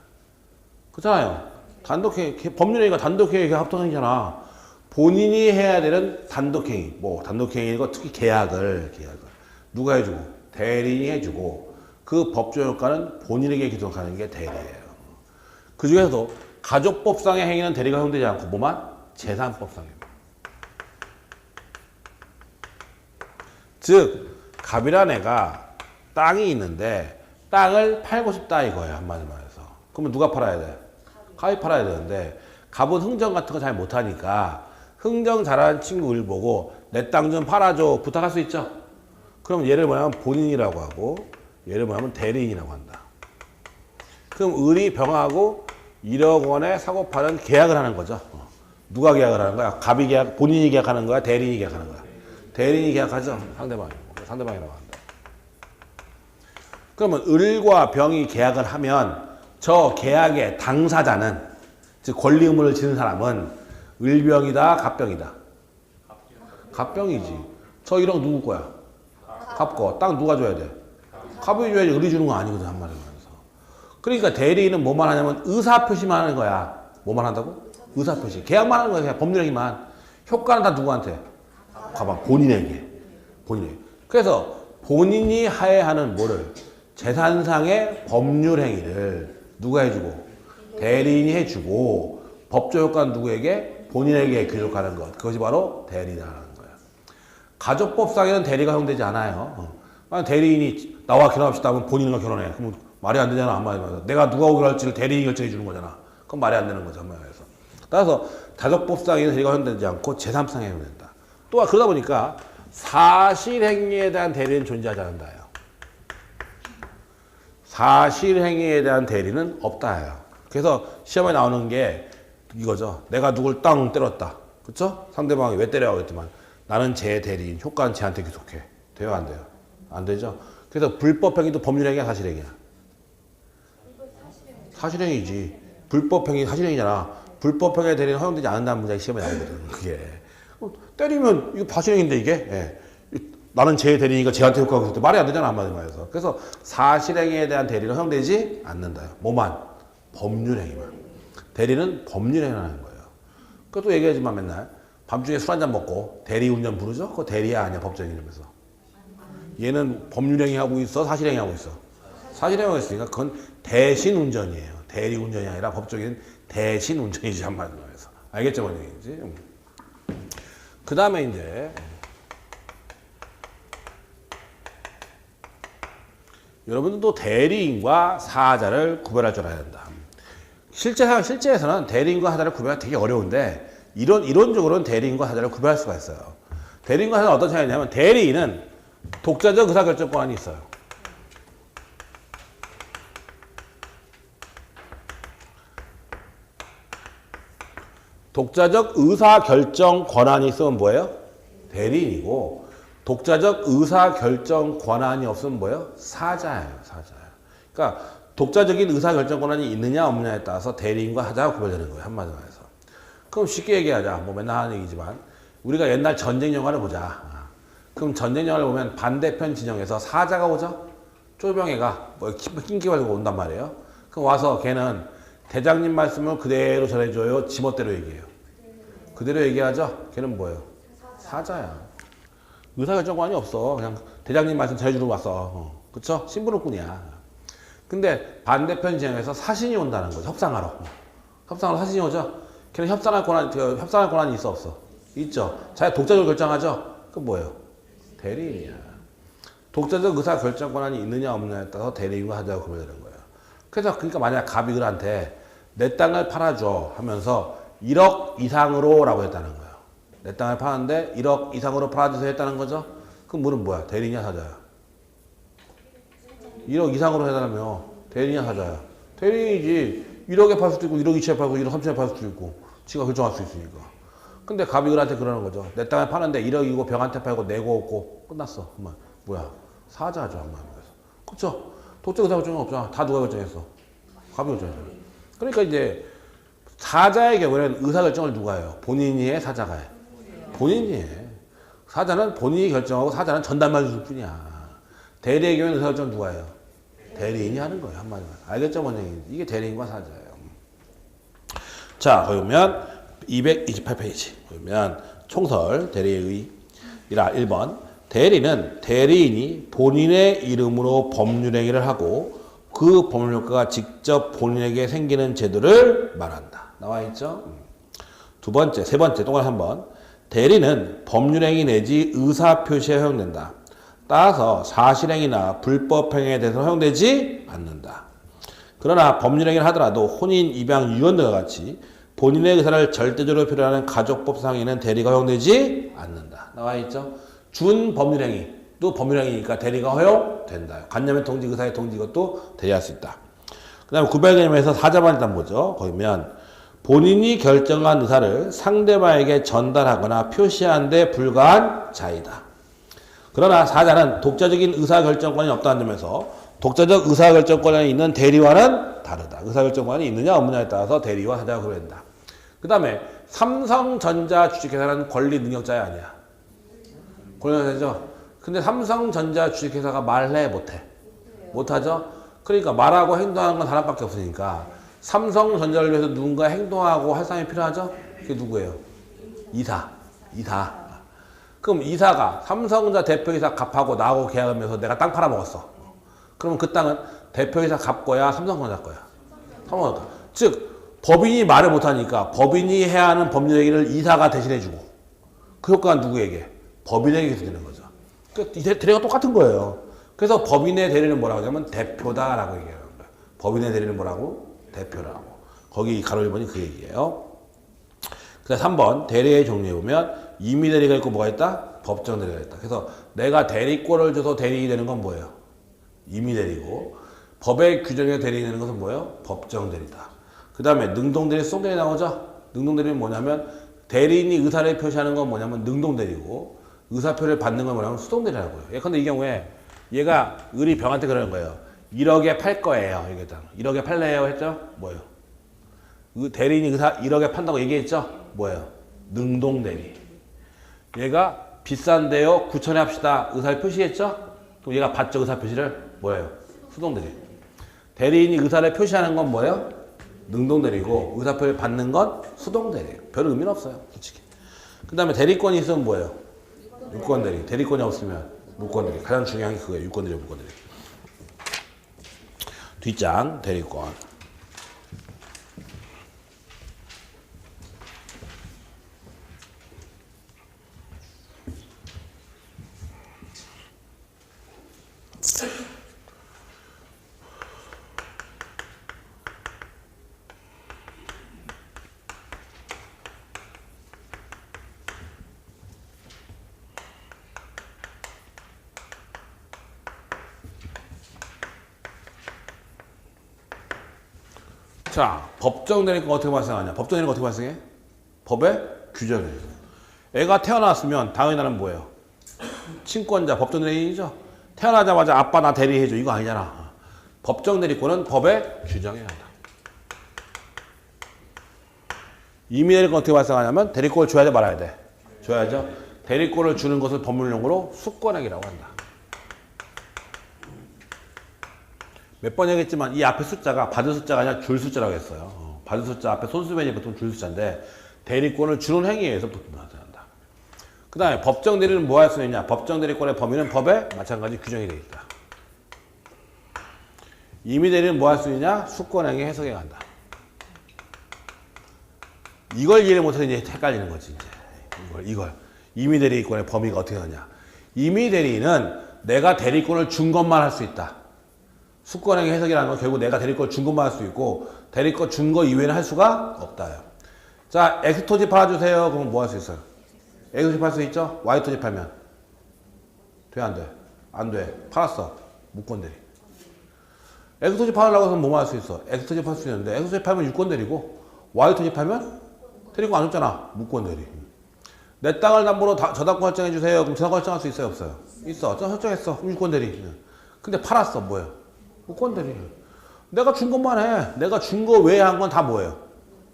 그렇잖아요. 단독행위, 법률행위가 단독행위, 합동행위잖아. 본인이 해야 되는 단독행위, 뭐 단독행위고 특히 계약을. 누가 해주고? 대리인이 해주고 그 법조 효과는 본인에게 귀속하는 게 대리예요. 그 중에서도 가족법상의 행위는 대리가 허용되지 않고 뭐만? 재산법상입니다. 즉 갑이란 애가 땅이 있는데 땅을 팔고 싶다 이거예요. 한마디로 말해서. 그러면 누가 팔아야 돼? 갑이 팔아야 되는데 갑은 흥정 같은 거 잘 못하니까 흥정 잘하는 친구를 보고 내 땅 좀 팔아줘 부탁할 수 있죠. 그럼 얘를 뭐냐면 본인이라고 하고 얘를 뭐냐면 대리인이라고 한다. 그럼 을이 병하고 1억 원에 사고 파는 계약을 하는 거죠. 누가 계약을 하는 거야? 갑이 계약, 본인이 계약하는 거야? 대리인이 계약하는 거야? 대리인이 계약하죠. 상대방이라고 한다. 그러면 을과 병이 계약을 하면 저 계약의 당사자는 즉 권리 의무를 지는 사람은 을병이다, 갑병이다. 갑병이지. 저 1억 누구 거야? 갑 거. 땅 누가 줘야 돼? 갑이 줘야지. 을이 주는 거 아니거든 한마디로 말해서. 그러니까 대리인은 뭐만 하냐면 의사표시만 하는 거야. 뭐만 한다고? 의사표시. 계약만 하는 거야. 그냥 법률행위만. 효과는 다 누구한테? 가봐. 본인에게. 그래서 본인이 하해하는 뭐를? 재산상의 법률행위를 누가 해주고? 대리인이 해주고 법조 효과는 누구에게? 본인에게 귀속하는 것. 그것이 바로 대리인이라는 거예요. 가족법상에는 대리가 허용되지 않아요. 대리인이 나와 결혼합시다 하면 본인과 결혼해. 그럼 말이 안 되잖아. 한마디로. 내가 누가 오기로 할지를 대리인이 결정해 주는 거잖아. 그럼 말이 안 되는 거죠. 한마디로. 따라서 가족법상에는 대리가 허용되지 않고 재산상에 허용된다. 또 그러다 보니까 사실행위에 대한 대리는 존재하지 않는다요. 사실행위에 대한 대리는 없다예요. 그래서 시험에 나오는 게 이거죠. 내가 누굴 땅 때렸다. 그렇죠? 상대방이 왜 때려? 그랬더만 나는 제 대리인, 효과는 쟤한테 귀속해. 돼요? 안 돼요? 안 되죠? 그래서 불법행위도 법률행위야, 사실행위야? 사실행위지. 불법행위 사실행위잖아. 불법행위에 대리는 허용되지 않는다는 문제가 시험에 나오거든. 그게. 때리면 이거 사실행위인데 이게? 예. 나는 제 대리니까 쟤한테 효과가 있을 때 말이 안 되잖아 한마디로 말해서. 그래서 사실행위에 대한 대리는 허용되지 않는다요. 뭐만? 법률행위만. 대리는 법률행위라는 거예요. 그것도 얘기하지만 맨날 밤중에 술 한잔 먹고 대리운전 부르죠? 그거 대리야 아니야 법정인 이러면서. 얘는 법률행위 하고 있어? 사실행위 하고 있어? 사실행위 하고 있으니까 그건 대신운전이에요. 대리운전이 아니라 법적인 대신운전이지 한마디로 말해서. 알겠죠? 뭔 얘기인지? 그 다음에 이제 여러분들도 대리인과 사자를 구별할 줄 알아야 된다. 실제에서는 대리인과 사자를 구별하기 되게 어려운데 이론적으로는 대리인과 사자를 구별할 수가 있어요. 대리인과 사자는 어떤 차이냐면 대리인은 독자적 의사결정권이 있어요. 독자적 의사결정 권한이 있으면 뭐예요? 대리인이고 독자적 의사결정 권한이 없으면 뭐예요? 사자예요. 그러니까 독자적인 의사결정 권한이 있느냐 없느냐에 따라서 대리인과 사자가 구별되는 거예요. 한마디로 말해서. 그럼 쉽게 얘기하자. 뭐 맨날 하는 얘기지만 우리가 옛날 전쟁 영화를 보자. 그럼 전쟁 영화를 보면 반대편 진영에서 사자가 오죠? 쫄병애가 뭐 낑기 가지고 온단 말이에요. 그럼 와서 걔는 대장님 말씀을 그대로 전해줘요? 지멋대로 얘기해요? 그대로 얘기하죠? 걔는 뭐예요? 사자야. 의사결정권이 없어. 그냥 대장님 말씀 전해주러 왔어. 그쵸? 심부름꾼이야. 근데 반대편 진영에서 사신이 온다는 거죠. 협상하러 사신이 오죠? 걔는 협상할 권한이 있어 없어? 있죠. 자기가 독자적으로 결정하죠? 그건 뭐예요? 대리인이야. 독자적 의사결정 권한이 있느냐 없느냐에 따라서 대리인과 사자가 구별되는 거예요. 그래서 그러니까 만약 갑이 을한테 내 땅을 팔아줘 하면서 1억 이상으로 라고 했다는 거예요. 내 땅을 파는데 1억 이상으로 팔아주세요 했다는 거죠? 그럼 물은 뭐야? 대리인이야 사자야? 1억 이상으로 해달라며 대리인이야 사자야? 대리인이지. 1억에 팔 수도 있고 1억 2천에 팔고 1억 3천에 팔 수도 있고 지가 결정할 수 있으니까. 근데 갑이 을한테 그러는 거죠. 내 땅을 파는데 1억이고 병한테 팔고 내고 없고 끝났어. 그만. 뭐야? 사자죠 한마디로 해서. 그쵸? 독자 의사결정은 없잖아. 다 누가 결정했어? 갑이 결정했잖아. 그러니까 이제 사자의 경우에는 의사결정을 누가 해요? 본인이 해? 사자가 해? 본인이 해. 사자는 본인이 결정하고 사자는 전달만 줄 뿐이야. 대리의 경우에는 의사결정을 누가 해요? 대리인이 하는 거예요. 한마디로. 알겠죠? 뭔 얘기인지. 이게 대리인과 사자예요. 자, 보면 228페이지. 보면 총설 대리의 1번 대리는 대리인이 본인의 이름으로 법률행위를 하고 그 법률효과가 직접 본인에게 생기는 제도를 말한다. 나와 있죠? 두 번째, 세 번째, 동그라미 한번. 대리는 법률행위 내지 의사표시에 허용된다. 따라서 사실행위나 불법행위에 대해서 허용되지 않는다. 그러나 법률행위를 하더라도 혼인, 입양, 유언 등과 같이 본인의 의사를 절대적으로 표현하는 가족법상에는 대리가 허용되지 않는다. 나와 있죠? 준 법률행위도 법률행위니까 대리가 허용된다. 간념의 통지, 의사의 통지 이것도 대리할 수 있다. 그 다음에 구별개념에서 사자만 일단 보죠. 거기면 본인이 결정한 의사를 상대방에게 전달하거나 표시하는 데 불과한 자이다. 그러나 사자는 독자적인 의사결정권이 없다는 점에서 독자적 의사결정권이 있는 대리와는 다르다. 의사결정권이 있느냐 없느냐에 따라서 대리와 사자가 구별된다. 그 다음에 삼성전자 주식회사는 권리능력자야 아니야? 권리능력자죠. 근데 삼성전자 주식회사가 말해 못해? 못하죠? 그러니까 말하고 행동하는 건 하나밖에 없으니까 삼성전자를 위해서 누군가 행동하고 할 사람이 필요하죠? 그게 누구예요? 이사. 그럼 이사가 삼성전자 대표이사 갑하고 나하고 계약하면서 내가 땅 팔아먹었어. 그러면 그 땅은 대표이사 갑 거야? 삼성전자 거야? 삼성전자. 즉 법인이 말을 못하니까 법인이 해야 하는 법률 얘기를 이사가 대신해주고 그 효과는 누구에게? 법인에게 되는 거죠. 그러니까 이 대리가 똑같은 거예요. 그래서 법인의 대리는 뭐라고 하냐면 대표다라고 얘기하는 거예요. 법인의 대리는 뭐라고? 대표라고. 거기 가로 1번이 그 얘기예요. 그래서 3번 대리의 종류에 보면 임의 대리가 있고 뭐가 있다? 법정 대리가 있다. 그래서 내가 대리권을 줘서 대리인이 되는 건 뭐예요? 임의 대리고 법의 규정에 대리인이 되는 것은 뭐예요? 법정 대리다. 그 다음에 능동 대리, 수동 대리 나오죠? 능동 대리는 뭐냐면 대리인이 의사를 표시하는 건 뭐냐면 능동 대리고 의사표를 받는 건 뭐냐면 수동 대리라고요. 예컨대 이 경우에 얘가 의리 병한테 그러는 거예요. 1억에 팔 거예요. 얘기했잖아. 1억에 팔래요 했죠? 뭐예요? 대리인이 의사 1억에 판다고 얘기했죠? 뭐예요? 능동대리. 얘가 비싼데요. 9천에 합시다. 의사를 표시했죠? 그럼 얘가 받죠. 의사 표시를. 뭐예요? 수동대리. 대리인이 의사를 표시하는 건 뭐예요? 능동대리고 의사표를 받는 건 수동대리예요. 별 의미는 없어요. 솔직히. 그 다음에 대리권이 있으면 뭐예요? 유권대리. 대리권이 없으면 무권대리. 가장 중요한 게 그거예요. 유권대리, 무권대리. 뒷장 대리권. 자, 법정 대리권 어떻게 발생하냐? 법정 대리권 어떻게 발생해? 법의 규정에 의해서. 애가 태어났으면 당연히 나는 뭐예요? 친권자, 법정 대리인이죠? 태어나자마자 아빠 나 대리해줘. 이거 아니잖아. 법정 대리권은 법의 규정에 한다. 임의 대리권 어떻게 발생하냐면 대리권을 줘야 돼 말아야 돼? 줘야죠. 대리권을 주는 것을 법률용어로 수권행위라고 한다. 몇 번 얘기했지만 이 앞에 숫자가 받을 숫자가 아니라 줄 숫자라고 했어요. 받을 숫자 앞에 손수변이 보통 줄 숫자인데 대리권을 주는 행위에 의해서 보통 나타난다. 그 다음에 법정 대리는 뭐 할 수 있냐? 법정 대리권의 범위는 법에 마찬가지 규정이 되어 있다. 임의 대리는 뭐 할 수 있냐? 수권행위 해석해 간다. 이걸 이해를 못해서 이제 헷갈리는 거지. 이걸. 임의 대리권의 범위가 어떻게 하냐? 임의 대리는 내가 대리권을 준 것만 할 수 있다. 수권행위 해석이라는 건 결국 내가 대리권 준 것만 할 수 있고 대리권 준 거 이외에는 할 수가 없다요. 자, X토지 팔아주세요. 그럼 뭐 할 수 있어요? X토지 팔 수 있죠? Y토지 팔면 돼? 안 돼? 안 돼. 팔았어. 무권대리. X토지 팔으려고 해서 뭐만 할 수 있어? X토지 팔 수 있는데 X토지 팔면 유권대리고 Y토지 팔면 대리권 안 줬잖아. 무권대리. 내 땅을 담보로 저당권 설정해주세요. 그럼 저당권 설정할 수 있어요? 없어요? 있어. 설정했어. 그럼 유권대리. 근데 팔았어. 뭐예요? 무권대리. 내가 준 것만 해. 내가 준 거 외에 한 건 다 뭐예요?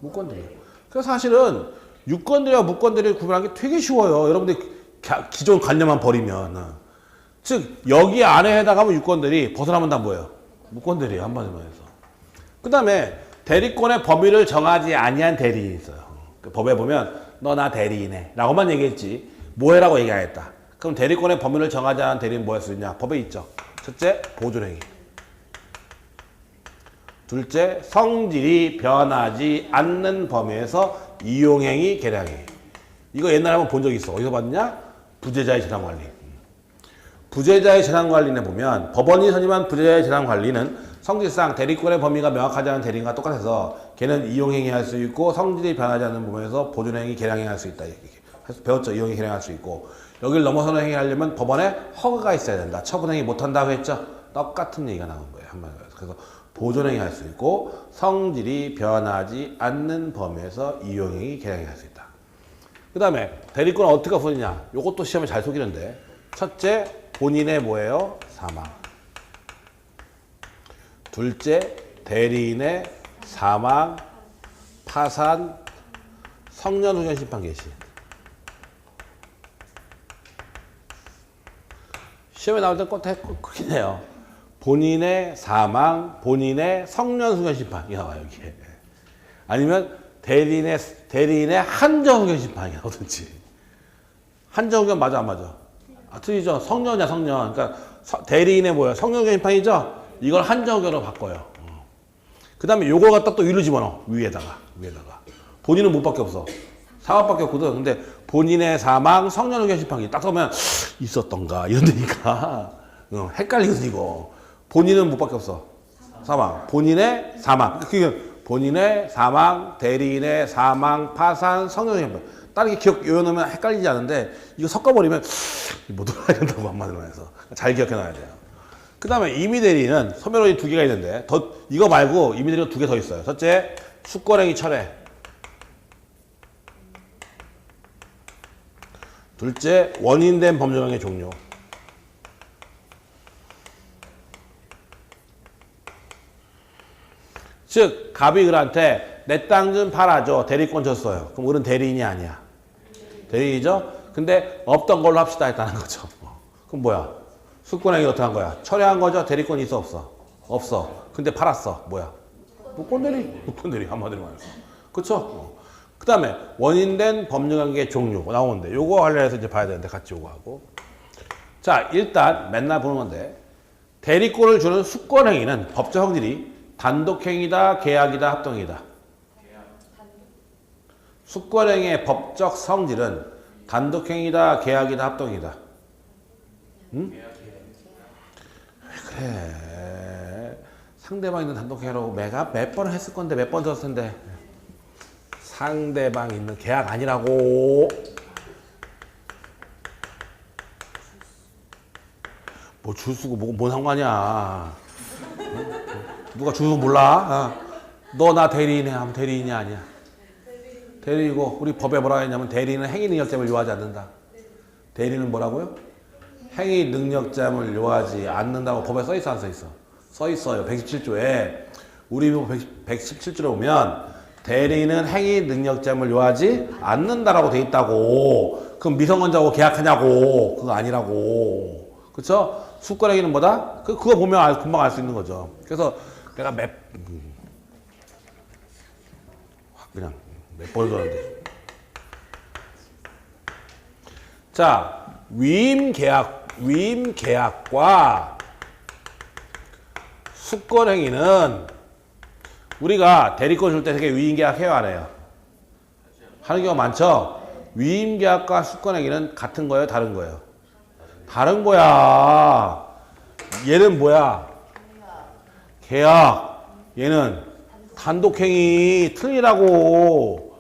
무권대리. 그래서 사실은 유권대리와 무권대리를 구분하는 게 되게 쉬워요. 여러분들이 기존 관념만 버리면. 즉 여기 안에 해당하면 유권대리, 벗어나면 다 뭐예요? 무권대리. 한마디만 해서. 그 다음에 대리권의 범위를 정하지 아니한 대리인이 있어요. 그 법에 보면 너 나 대리인해 라고만 얘기했지 뭐 해라고 얘기 안 했다. 그럼 대리권의 범위를 정하지 않은 대리는 뭐 할 수 있냐? 법에 있죠. 첫째, 보존행위. 둘째, 성질이 변하지 않는 범위에서 이용행위, 계량행위. 이거 옛날에 한번 본 적 있어. 어디서 봤냐? 부재자의 재산관리. 부재자의 재산관리에 보면 법원이 선임한 부재자의 재산관리는 성질상 대리권의 범위가 명확하지 않은 대리인과 똑같아서 걔는 이용행위 할 수 있고 성질이 변하지 않는 범위에서 보존행위, 계량행위 할 수 있다. 배웠죠? 이용행위, 계량행위 할 수 있고. 여기를 넘어서는 행위 하려면 법원에 허가가 있어야 된다. 처분행위 못한다고 했죠? 똑같은 얘기가 나온 거예요. 한마디로 해서. 그래서 보존행위 할 수 있고 성질이 변하지 않는 범위에서 이용행위, 계량행위 할 수 있다. 그 다음에 대리권은 어떻게 풀리냐? 요것도 시험에 잘 속이는데 첫째, 본인의 뭐예요? 사망. 둘째, 대리인의 사망, 파산, 성년후년 심판 개시. 시험에 나올 때 꼭 크긴 해요. 본인의 사망, 본인의 성년후년 심판이 나와요, 여기에. 아니면 대리인의 한정후년 심판이 나오든지. 한정후년 맞아, 안 맞아? 아, 틀리죠? 성년이야, 성년. 그러니까 대리인의 뭐야? 성년후년 심판이죠? 이걸 한정후년으로 바꿔요. 그 다음에 요걸 갖다 또 위로 집어넣어. 위에다가. 본인은 못밖에 없어. 사망밖에 없거든. 근데 본인의 사망, 성년후년 심판이 딱 보면 있었던가 이런 데니까 헷갈리거든 이거. 본인은 못밖에 없어. 사망. 본인의 사망. 그게 본인의 사망, 대리인의 사망, 파산, 성년후년 심판. 다르게 기억 외워놓으면 헷갈리지 않은데 이거 섞어버리면 못 올라야 된다고 한마디로 해서 잘 기억해놔야 돼요. 그 다음에 임의대리는 소멸원이 두 개가 있는데 이거 말고 임의대리가 두 개 더 있어요. 첫째, 숙권행위 철회. 둘째, 원인된 법률행위 종료. 즉 갑이 을한테 내 땅 좀 팔아줘. 대리권 줬어요. 그럼 을은 대리인이 아니야. 대리인이죠? 근데 없던 걸로 합시다 했다는 거죠. 그럼 뭐야? 숙권행위 어떻게 한 거야? 철회한 거죠? 대리권이 있어 없어? 없어. 근데 팔았어. 뭐야? 무권대리 한마디로 말해서. 그쵸? 그 다음에 원인된 법률관계 종류 나오는데 요거 관련해서 이제 봐야 되는데 같이 요거 하고. 자, 일단 맨날 보는 건데 대리권을 주는 숙권행위는 법적 성질이 단독행위다, 계약이다, 합동이다. 숙권행위의 법적 성질은 단독행위다, 계약이다, 합동이다. 응? 그래. 상대방 있는 단독행위라고 내가 몇 번을 했을 건데 몇 번 들었을 텐데. 상대방 있는 계약 아니라고. 뭐 줄 쓰고 뭔 상관이야. 누가 줄 수 몰라? 너 나 대리인해 하면 대리인이 아니야. 대리이고 우리 법에 뭐라고 했냐면 대리인은 행위 능력자임을 요하지 않는다. 대리인은 뭐라고요? 행위 능력자임을 요하지 않는다고 법에 써있어 안 써있어? 써있어요. 117조에. 우리 117조에 보면 대리인은 행위 능력자임을 요하지 않는다라고 돼 있다고. 그럼 미성년자하고 계약하냐고. 그거 아니라고. 그쵸? 숙권행위는 뭐다? 그거 보면 금방 알 수 있는 거죠. 그래서 내가 그냥 몇 번을 들었는데. 자, 위임계약과 숙권행위는 우리가 대리권 줄 때 되게 위임계약 해요, 안 해요? 하는 경우가 많죠? 위임계약과 숙권행위는 같은 거예요, 다른 거예요? 다른 거야. 얘는 뭐야? 계약. 얘는 단독행위. 틀리라고.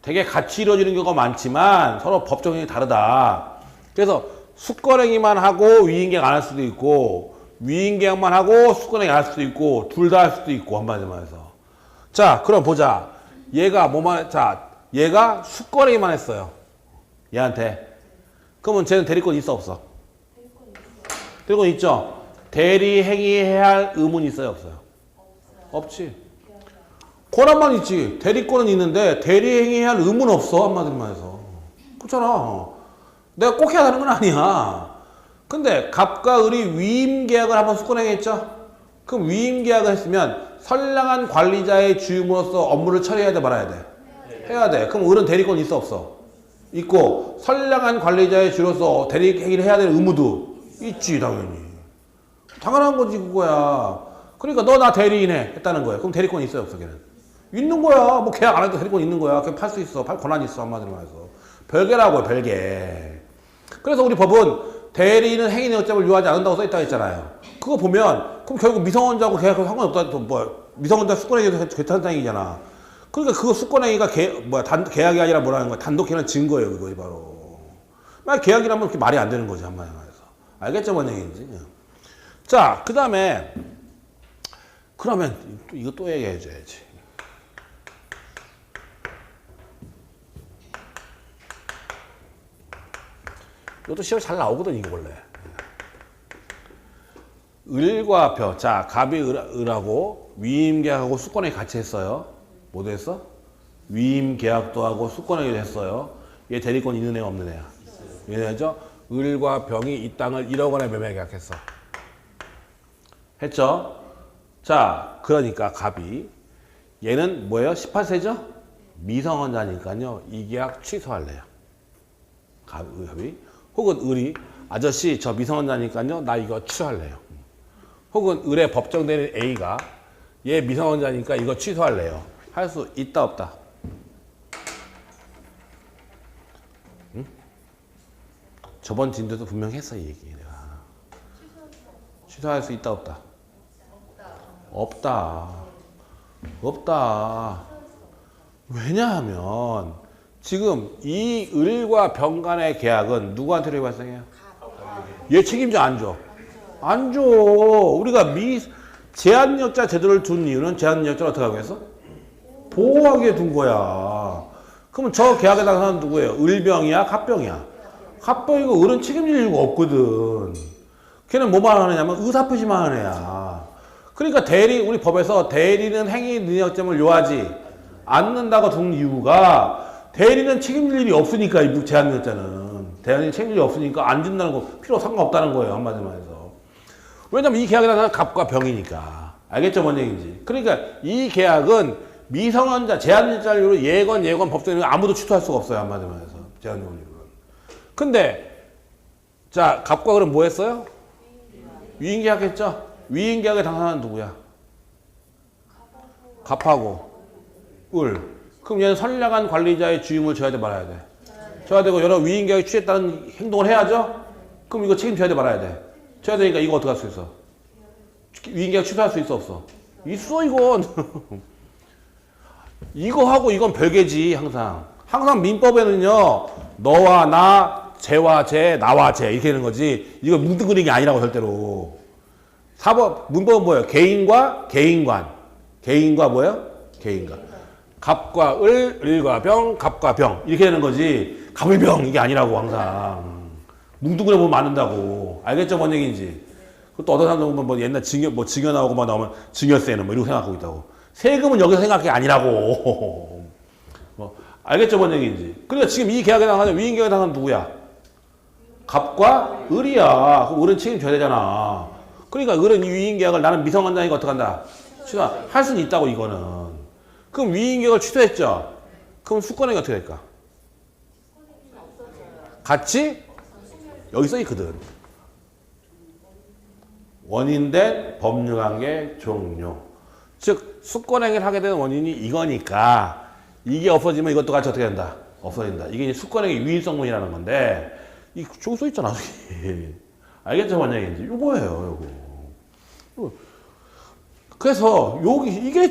되게 같이 이루어지는 경우가 많지만 서로 법적행위 다르다. 그래서 숙권행위만 하고 위임계약 안 할 수도 있고 위임계약만 하고 숙권행위 안 할 수도 있고 둘 다 할 수도 있고 한마디만 해서. 자, 그럼 보자. 얘가 얘가 숙권행위만 했어요. 얘한테. 그러면 쟤는 대리권 있어 없어? 대리권 있죠? 대리행위해야 할 의무는 있어요 없어요? 없지. 권한만 있지. 대리권은 있는데 대리행위해야 할 의무는 없어. 한마디만 해서. 그렇잖아. 내가 꼭 해야 하는 건 아니야. 근데 갑과 을이 위임계약을 한번 숙권행위했죠? 그럼 위임계약을 했으면 선량한 관리자의 주임으로서 업무를 처리해야 돼 말아야 돼? 해야 돼. 그럼 을은 대리권 있어 없어? 있고 선량한 관리자의 주로서 대리 행위를 해야 될 의무도 있지 당연히. 당연한 거지 그거야. 그러니까 너 나 대리인해 했다는 거야. 그럼 대리권 있어요 없어 걔는? 있는 거야. 뭐 계약 안 해도 대리권 있는 거야. 그냥 팔 수 있어. 팔 권한이 있어 한마디로 말해서. 별개라고요 별개. 그래서 우리 법은 대리인은 행위 능력자를 요하지 않는다고 써있다고 했잖아요. 그거 보면 그럼 결국 미성원자하고 계약하고 상관없다. 또 뭐 미성원자 수권행위도 괴탄상이잖아. 그러니까 그거 수권행위가 계약이 아니라 뭐라는 거야. 단독 계약은 증거예요 그거 바로. 만약 계약이라면 그렇게 말이 안 되는 거지 한마디로 말해서. 알겠죠 뭔 얘기인지. 자 그 다음에 그러면 이거 또 얘기해 줘야지. 이것도 시험 잘 나오거든 이거 원래. 을과 벼. 자 갑이 을하고 위임계약하고 수권행위 같이 했어요. 뭐도 했어? 위임계약도 하고 수권행위도 했어요. 얘 대리권 있는 애가 없는 애야? 얘네죠. 을과 병이 이 땅을 1억 원에 매매 계약했어. 했죠? 자 그러니까 갑이 얘는 뭐예요? 18세죠? 미성원자니까요. 이 계약 취소할래요. 갑이. 혹은 을이 아저씨 저 미성원자니까요. 나 이거 취소할래요. 혹은 을의 법정 대리인 A가 얘 미성원자니까 이거 취소할래요. 할 수 있다 없다? 응? 저번 진도도 분명히 했어 이 얘기 내가. 취소할 수 있다 없다? 없다. 없다. 왜냐하면 지금 이 을과 병 간의 계약은 누구한테로 발생해요? 얘 책임져 안 줘? 안 줘. 우리가 제한력자 제도를 둔 이유는 제한력자를 어떻게 하고 했어? 보호하기 위해 둔 거야. 그러면 저 계약에 당사자는 누구예요? 을병이야? 갑병이야? 갑병이고 을은 책임질 이유가 없거든. 걔는 뭐만 하느냐면 의사표시만 하는 애야. 그러니까 우리 법에서 대리는 행위 능력점을 요하지 않는다고 둔 이유가 대리는 책임질 일이 없으니까 이 제한력자는. 대리는 책임질 일이 없으니까 안 준다는 거 필요 상관없다는 거예요 한마디로 해서. 왜냐면 이 계약에 당사자는 갑과 병이니까. 알겠죠 뭔 얘기인지. 그러니까 이 계약은 미성원자 제한력자로 예건 법정이면 아무도 취소할 수가 없어요 한마디로 해서. 제한력자는. 근데 자 갑과 그럼 뭐 했어요? 위임계약 했죠? 위임계약의 당사자는 누구야? 갑하고 을. 그럼 얘는 선량한 관리자의 주임을 져야 돼 말아야 돼? 져야 되고 여러 위임계약에 취했다는 행동을 해야죠? 그럼 이거 책임져야 돼 말아야 돼? 져야 되니까 이거 어떻게 할 수 있어? 위임계약 취소할 수 있어 없어? 있어 이건. 이거 하고 이건 별개지 항상. 항상 민법에는요. 너와 나, 쟤와 쟤, 나와 쟤 이렇게 되는 거지. 이거 뭉뚱그린 게 아니라고 절대로. 문법은 뭐예요? 개인과 개인관. 개인과 뭐예요? 개인관. 갑과 을과 병, 갑과 병 이렇게 되는 거지. 갑을병 이게 아니라고 항상. 뭉뚱그려 보면 맞는다고. 알겠죠? 뭔 얘기인지. 또 어떤 사람들 보면 뭐 옛날 증여 나오고 막 나오면 증여세는 뭐 이러고 생각하고 있다고. 세금은 여기서 생각할 게 아니라고. 뭐 알겠죠? 뭔 얘기인지. 그러니까 지금 이 계약에 당하는 위임계약에 당하는 누구야? 갑과 을이야. 그럼 을은 책임져야 되잖아. 그러니까 을은 이 위임계약을 나는 미성원자니까 어떡 한다? 취소할 수는 있다고 이거는. 그럼 위임계약을 취소했죠? 그럼 수권행위 어떻게 될까? 같이 여기 써 있거든. 원인된 법률관계 종료. 즉 수권행위를 하게 되는 원인이 이거니까 이게 없어지면 이것도 같이 어떻게 된다? 없어진다. 이게 이제 수권행위 유인성문이라는 건데 저기 써 있잖아. 알겠죠? 뭔 얘기인지. 요거예요. 요거. 그래서 이게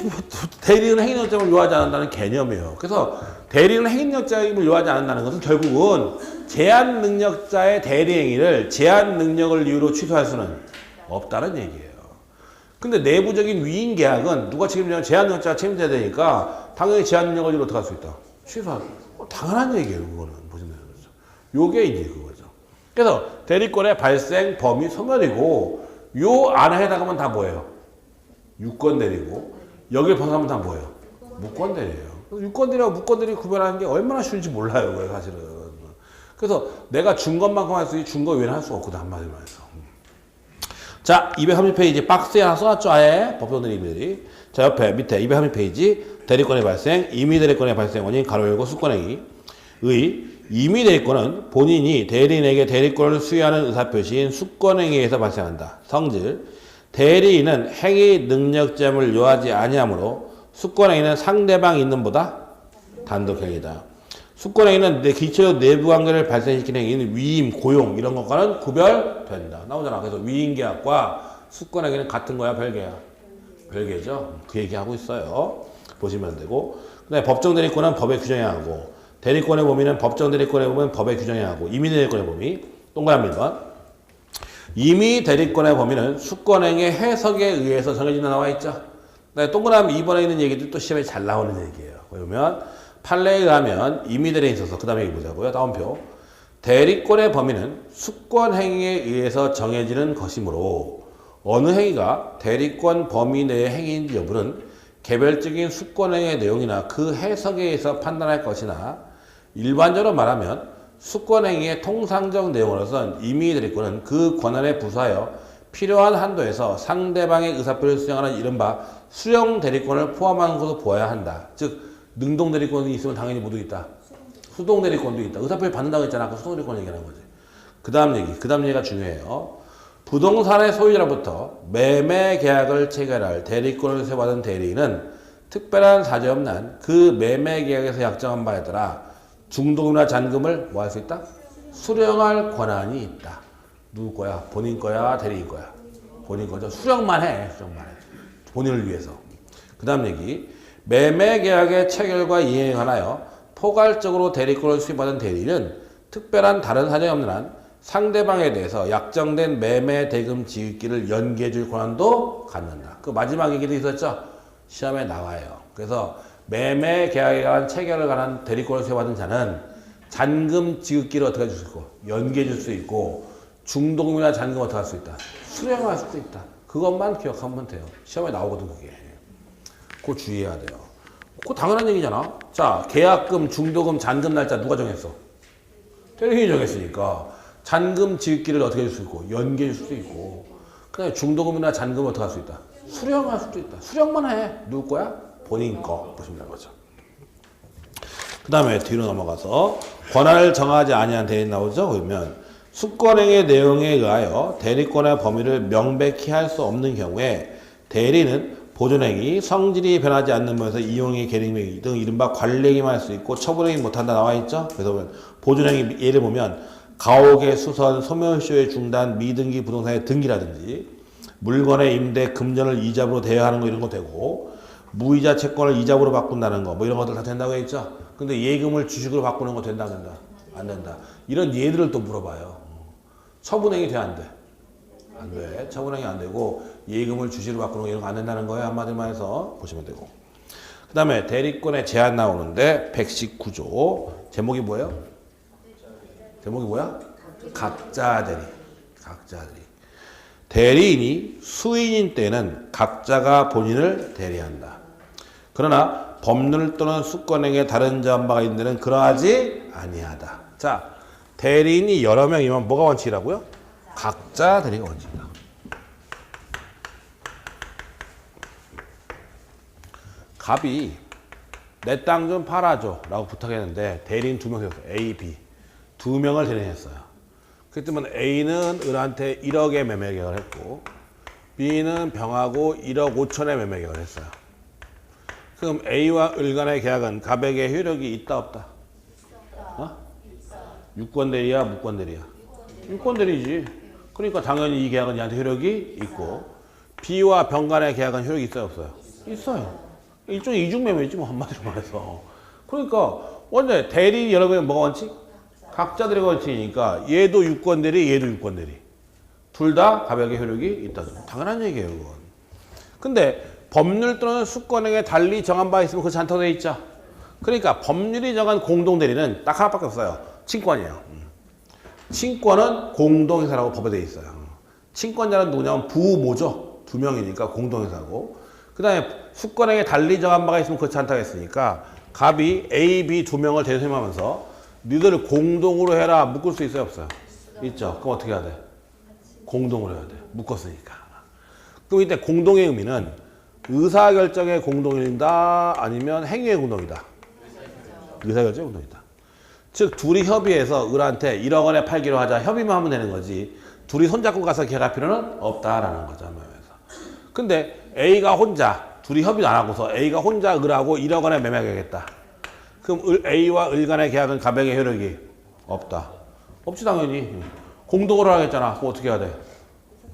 대리는 행위능력자임을 요하지 않는다는 개념이에요. 그래서 대리는 행위능력자임을 요하지 않는다는 것은 결국은 제한능력자의 대리행위를 제한능력을 이유로 취소할 수는 없다는 얘기예요. 근데 내부적인 위임계약은 누가 책임지냐면 제한능력자가 책임져야 되니까 당연히 제한능력을 이유로 어떻게 할 수 있다? 취소할. 당연한 얘기예요. 그거는. 보시면 되죠. 요게 이제 그거죠. 그래서 대리권의 발생 범위 소멸이고 요 안에 해당하면 다 뭐예요? 유권대리고 여기를 벗어나면 다 뭐예요? 무권대리예요. 유권대리하고 무권대리 구별하는 게 얼마나 쉬운지 몰라요. 사실은. 그래서 내가 준 것만큼 할 수 있지 준 거 외에는 할 수가 없거든 한마디로 해서. 자 230페이지 박스에 하나 써놨죠. 아예 법정대리인들이. 자 옆에 밑에 230페이지 대리권의 발생 임의대리권의 발생 원인 가로 열고 수권행위 임의 대리권은 본인이 대리인에게 대리권을 수여하는 의사표시인 수권행위에 의해서 발생한다. 성질. 대리인은 행위 능력점을 요하지 아니하므로 수권행위는 상대방 있는 보다 단독행위다. 수권행위는 기초적 내부관계를 발생시키는 행위는 위임, 고용 이런 것과는 구별된다. 나오잖아. 그래서 위임계약과 수권행위는 같은 거야, 별개야? 별개죠. 그 얘기하고 있어요. 보시면 되고. 그다음에 법정 대리권은 법에 규정해야 하고, 대리권의 범위는 법정 대리권의 범위는 법에 규정해야 하고, 임의 대리권의 범위 동그라미 1번. 임의 대리권의 범위는 수권행위의 해석에 의해서 정해진다 나와 있죠. 동그라미 2번에 있는 얘기도 또 시험에 잘 나오는 얘기예요. 그러면 판례에 의하면 임의 대리인이 있어서 그 다음에 얘기 보자고요. 다운표. 대리권의 범위는 수권행위에 의해서 정해지는 것이므로 어느 행위가 대리권 범위 내의 행위인지 여부는 개별적인 수권행위의 내용이나 그 해석에 의해서 판단할 것이나 일반적으로 말하면 수권행위의 통상적 내용으로선 임의 대리권은 그 권한에 부수하여 필요한 한도에서 상대방의 의사표를 수정하는 이른바 수령 대리권을 포함하는 것으로 보아야 한다. 즉 능동 대리권이 있으면 당연히 뭐도 있다. 수동 대리권도 있다. 의사표를 받는다고 했잖아. 아까 수동 대리권 얘기하는 거지. 그 다음 얘기가 중요해요. 부동산의 소유자로부터 매매 계약을 체결할 대리권을 수여받은 대리인은 특별한 사정없는 한 그 매매 계약에서 약정한 바에 따라 중도금이나 잔금을 뭐 할 수 있다? 수령할 권한이 있다. 누구 거야? 본인 거야? 대리인 거야? 본인 거죠. 수령만 해. 본인을 위해서. 그 다음 얘기. 매매 계약의 체결과 이행에 관하여 포괄적으로 대리권을 수여받은 대리인은 특별한 다른 사정이 없는 한 상대방에 대해서 약정된 매매 대금 지급기를 연기해 줄 권한도 갖는다. 그 마지막 얘기도 있었죠? 시험에 나와요. 그래서 매매 계약에 관한 체결에 관한 대리권을 수여받은 자는 잔금 지급기를 어떻게 할 수 있고 연기해 줄 수 있고 중도금이나 잔금 어떻게 할 수 있다. 수령할 수도 있다. 그것만 기억하면 돼요. 시험에 나오거든 그게. 그거 주의해야 돼요. 그거 당연한 얘기잖아. 자, 계약금, 중도금, 잔금 날짜 누가 정했어? 대리인이 정했으니까 잔금 지급기를 어떻게 할 수 있고 연기해 줄 수도 있고 그다음에 중도금이나 잔금을 어떻게 할 수 있다. 수령할 수도 있다. 수령만 해. 누구 거야? 본인 거 보시면 되는 거죠. 그 다음에 뒤로 넘어가서 권한을 정하지 아니한 대리인 나오죠. 그러면 수권행위의 내용에 의하여 대리권의 범위를 명백히 할 수 없는 경우에 대리는 보존행위, 성질이 변하지 않는 면에서 이용행위, 계ring행위 등 이른바 관리행위만 할 수 있고 처분행위 못한다 나와 있죠. 그래서 보존행위 예를 보면 가옥의 수선, 소멸시효의 중단, 미등기 부동산의 등기라든지 물건의 임대, 금전을 이자로 대여하는 거 이런 거 되고 무이자 채권을 이자로 바꾼다는 거 뭐 이런 것들 다 된다고 했죠. 근데 예금을 주식으로 바꾸는 거 된다 안 된다? 안 된다. 이런 예들을 또 물어봐요. 처분행위 돼 안 돼? 안 돼. 처분행위 안 되고 예금을 주식으로 바꾸는 거 이런 거 안 된다는 거예요. 한마디만 해서 보시면 되고. 그 다음에 대리권의 제한 나오는데 119조 제목이 뭐예요? 제목이 뭐야? 각자 대리. 각자 대리. 대리인이 수인인 때는 각자가 본인을 대리한다. 그러나 법률 또는 수권행위에 다른 점한 바가 있는 데는 그러하지 아니하다. 자, 대리인이 여러 명이면 뭐가 원칙이라고요? 각자 대리가 원칙이다. 갑이 내 땅 좀 팔아줘 라고 부탁했는데 대리인 2명 세웠어요. A, B. 2명을 대리했어요. 그랬더니 A는 을한테 1억에 매매 계약을 했고 B는 병하고 1억 5천에 매매 계약을 했어요. 그럼 A와 을 간의 계약은 갑에게 효력이 있다 없다? 어? 유권대리야 무권대리야? 유권대리지. 그러니까 당연히 이 계약은 얘한테 효력이 있고 B와 병 간의 계약은 효력이 있어요 없어요? 있어요. 일종의 이중매매지 뭐 한마디로 말해서. 그러니까 원래 대리 여러 명이 뭐가 원칙? 각자 대리가 원칙이니까 얘도 유권대리 얘도 유권대리. 둘 다 갑에게 효력이 있다. 당연한 얘기예요 그건. 근데 법률 또는 수권행위에 달리 정한 바 있으면 그렇지 않다고 돼 있죠. 그러니까 법률이 정한 공동대리는 딱 하나밖에 없어요. 친권이에요. 친권은 공동회사라고 법에 돼 있어요. 친권자는 누구냐면 부모죠. 2명이니까 공동회사고. 그 다음에 수권행위에 달리 정한 바가 있으면 그렇지 않다고 했으니까 갑이 A, B 2명을 대표하면서 니들 공동으로 해라 묶을 수 있어요 없어요? 있죠. 그럼 어떻게 해야 돼? 공동으로 해야 돼. 묶었으니까. 그럼 이때 공동의 의미는 의사결정의 공동이다 아니면 행위의 공동이다? 의사결정의 공동이다. 즉 둘이 협의해서 을한테 1억 원에 팔기로 하자. 협의만 하면 되는 거지. 둘이 손잡고 가서 계약할 필요는 없다라는 거죠. 근데 A가 혼자 둘이 협의 안 하고서 A가 혼자 을하고 1억 원에 매매하겠다. 그럼 A와 을 간의 계약은 가백의 효력이 없다. 없지 당연히. 공동으로 하겠잖아. 그거 어떻게 해야 돼?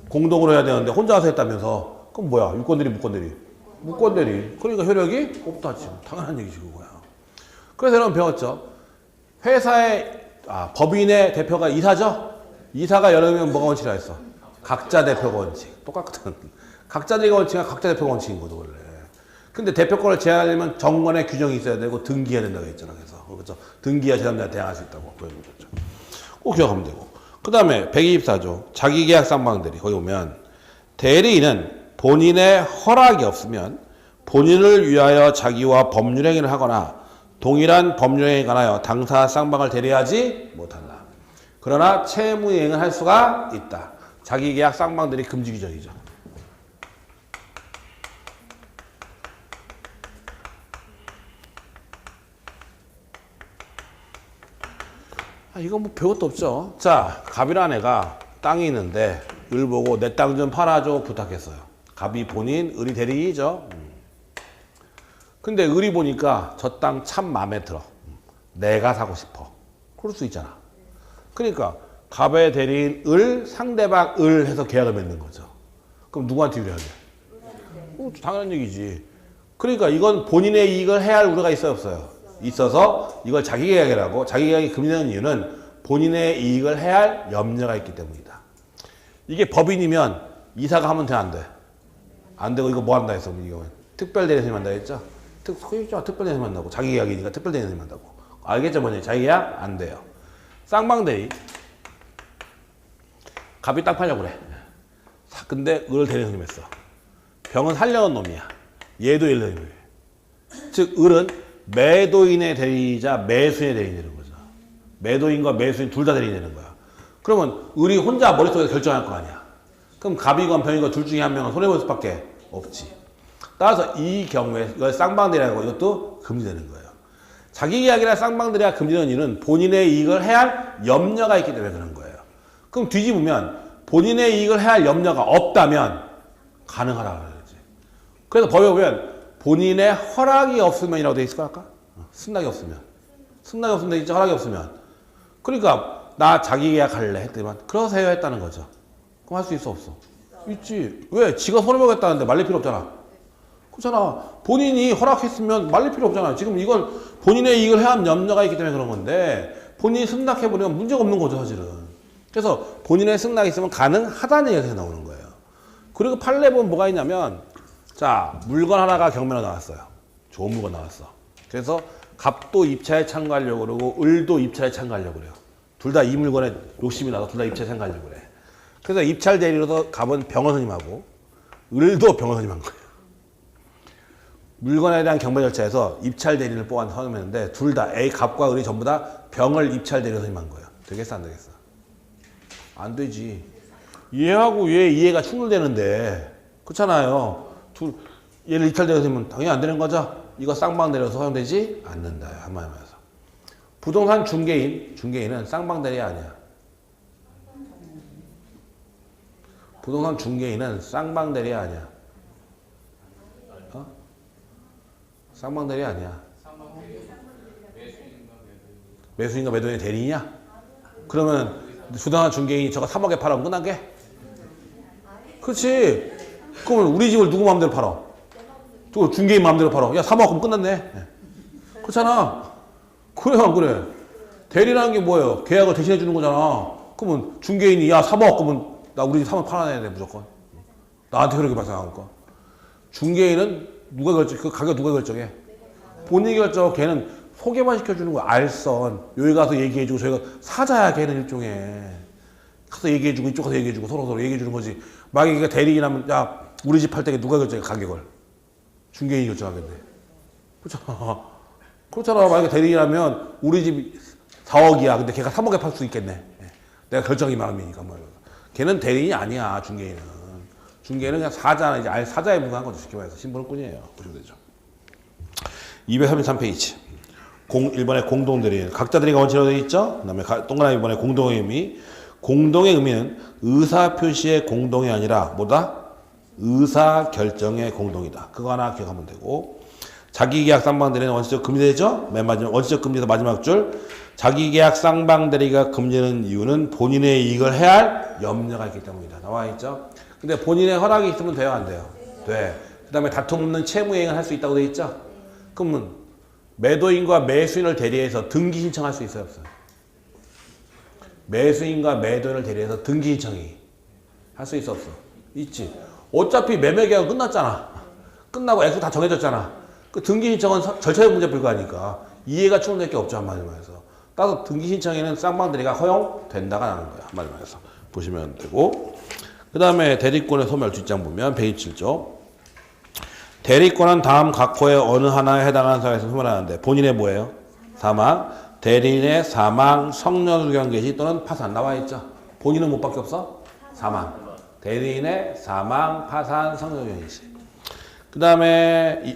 공동으로 해야 되는데 혼자 와서 했다면서. 그럼 뭐야? 유권대리 무권대리? 무권대리. 그러니까 효력이 없다 지금. 당연한 얘기지 그거야. 그래서 여러분 배웠죠? 회사의 법인의 대표가 이사죠? 이사가 여러 명 뭐가 원칙이라 했어? 각자 대표가 원칙. 똑같은. 각자 대표가 원칙은 각자 대표가 원칙인 거죠 원래. 근데 대표권을 제한하려면 정관의 규정이 있어야 되고 등기해야 된다고 했잖아. 그래서 등기해야 제3자한테 대항할 수 있다고 보여준 거죠. 꼭 기억하면 되고. 그 다음에 124조 자기계약 쌍방대리. 거기 보면 대리인은 본인의 허락이 없으면 본인을 위하여 자기와 법률행위를 하거나 동일한 법률행위에 관하여 당사 쌍방을 대리하지 못한다. 그러나 채무이행을 할 수가 있다. 자기계약 쌍방대리 금지 규정이죠. 이건 뭐 별것도 없죠. 자, 갑이라는 애가 땅이 있는데 을 보고 내 땅 좀 팔아줘 부탁했어요. 갑이 본인, 을이 대리인이죠. 근데 을이 보니까 저 땅 참 마음에 들어. 내가 사고 싶어. 그럴 수 있잖아. 그러니까 갑의 대리인 을, 상대방 을 해서 계약을 맺는 거죠. 그럼 누구한테 유리하게? 당연한 얘기지. 그러니까 이건 본인의 이익을 해야 할 우려가 있어요, 없어요? 있어서 이걸 자기계약이라고. 자기계약이 금지되는 이유는 본인의 이익을 해야 할 염려가 있기 때문이다. 이게 법인이면 이사가 하면 돼, 안 돼? 안 되고 이거 뭐 한다 했어? 이거 특별대리인이 한다 했죠? 특별대리인이 한다고. 자기계약이니까 특별대리인이 한다고. 알겠죠? 뭐냐? 자기계약 안 돼요. 쌍방대리. 갑이 땅 팔려고 그래. 근데 을을 대리인이 했어. 병은 살려는 놈이야. 얘도 일러는 놈이야. 즉 을은 매도인의 대리이자 매수인의 대리인이 되는 거죠. 매도인과 매수인 둘 다 대리인이 되는 거야. 그러면 을이 혼자 머릿속에 결정할 거 아니야. 그럼 갑이건 병이건 둘 중에 한 명은 손해볼 수밖에 없지. 따라서 이 경우에 이걸 쌍방대리라고 이것도 금지되는 거예요. 자기계약이나 쌍방대리가 금지되는 이유는 본인의 이익을 해야 할 염려가 있기 때문에 그런 거예요. 그럼 뒤집으면 본인의 이익을 해야 할 염려가 없다면 가능하다고 그러지. 그래서 법에 보면 본인의 허락이 없으면이라고 돼 있을 거 아까? 승낙이 없으면. 승낙이 없으면 돼 있지, 허락이 없으면. 그러니까 나 자기계약 할래 했더니만 그러세요 했다는 거죠. 그럼 할 수 있어 없어? 있지. 왜? 지가 손해보겠다는데 말릴 필요 없잖아. 그렇잖아. 본인이 허락했으면 말릴 필요 없잖아. 지금 이건 본인의 이익을 해야 하는 염려가 있기 때문에 그런 건데 본인이 승낙해버리면 문제가 없는 거죠 사실은. 그래서 본인의 승낙이 있으면 가능하다는 얘기가 나오는 거예요. 그리고 판례 보면 뭐가 있냐면 자, 물건 하나가 경매로 나왔어요. 좋은 물건 나왔어. 그래서 갑도 입찰에 참가하려고 그러고 을도 입찰에 참가하려고 그래요. 둘 다 이 물건에 욕심이 나서 둘 다 입찰에 참가하려고 그래. 그래서 입찰 대리로서 갑은 병원선임하고 을도 병원선임한 거예요. 물건에 대한 경매 절차에서 입찰 대리를 뽑아 선임했는데 둘 다 A 갑과 을이 전부 다 병을 입찰 대리로 선임한 거예요. 되겠어 안 되겠어? 안 되지. 얘하고 얘 이해가 충돌되는데 그렇잖아요. 얘를 입찰 대리로 선임하면 당연히 안 되는 거죠. 이거 쌍방 대리로 사용되지 않는다. 한마디 말해서. 부동산 중개인은 쌍방 대리 아니야. 부동산 중개인은 쌍방 대리 아니야. 쌍방 대리 아니야. 매수인과 매도인의 대리냐? 그러면 부동산 중개인이 저거 3억에 팔아면 끝난 게? 그렇지. 그러면 우리 집을 누구 마음대로 팔아? 또 중개인 마음대로 팔아. 야 3억 그럼 끝났네. 그렇잖아. 그래 안 그래? 대리라는 게 뭐예요? 계약을 대신해 주는 거잖아. 그러면 중개인이 야 3억 그러면 나 우리 집 3억 팔아내야 돼 무조건. 나한테 그렇게 발생하니까. 중개인은 누가 그 가격 누가 결정해? 본인이 결정. 걔는 소개만 시켜주는 거. 알선. 여기 가서 얘기해주고 저희가 사자야 걔는 일종의. 가서 얘기해주고 이쪽 가서 얘기해주고 서로 얘기해주는 거지. 만약에 대리인하면 야 우리 집 팔 때 누가 결정해 가격을? 중개인이 결정하겠네. 그렇잖아. 그렇잖아. 만약에 대리인하면 우리 집 4억이야. 근데 걔가 3억에 팔 수 있겠네. 내가 결정이 마음이니까 뭐. 걔는 대리인이 아니야. 중개인은. 중개인은 그냥 사자나 이제 아예 사자에 불과한 거죠. 쉽게 말해서 신분권이에요. 보시면 되죠. 233페이지. 1번에 공동대리인. 각자 대리가 원칙으로 되어 있죠? 그 다음에 동그라미 2번에 공동의 의미. 공동의 의미는 의사표시의 공동이 아니라 뭐다? 의사결정의 공동이다. 그거 하나 기억하면 되고. 자기계약 쌍방대리는 원칙적 금지되죠? 맨 마지막, 원칙적 금지에서 마지막 줄. 자기계약 쌍방대리가 금지되는 이유는 본인의 이익을 해할 염려가 있기 때문이다. 나와 있죠? 근데 본인의 허락이 있으면 돼요? 안 돼요? 돼. 그 다음에 다툼 없는 채무이행을 할 수 있다고 돼 있죠? 그러면 매도인과 매수인을 대리해서 등기 신청할 수 있어요? 없어요? 매수인과 매도인을 대리해서 등기 신청이 할 수 있어? 없어? 있지. 어차피 매매계약은 끝났잖아. 끝나고 액수 다 정해졌잖아. 그 등기 신청은 절차적 문제 불가하니까 이해가 충분할 게 없죠. 한마디로 말해서. 따라서 등기 신청에는 쌍방대리가 허용된다가 나는 거야. 한마디로 말해서. 보시면 되고. 그 다음에 대리권의 소멸 뒷장 보면 127조. 대리권은 다음 각 호의 어느 하나에 해당하는 사항에서 소멸하는데 본인의 뭐예요? 사망. 대리인의 사망, 성년후 경계시 또는 파산 나와 있죠. 본인은 못 밖에 없어? 사망. 대리인의 사망, 파산, 성년후 경계시. 그 다음에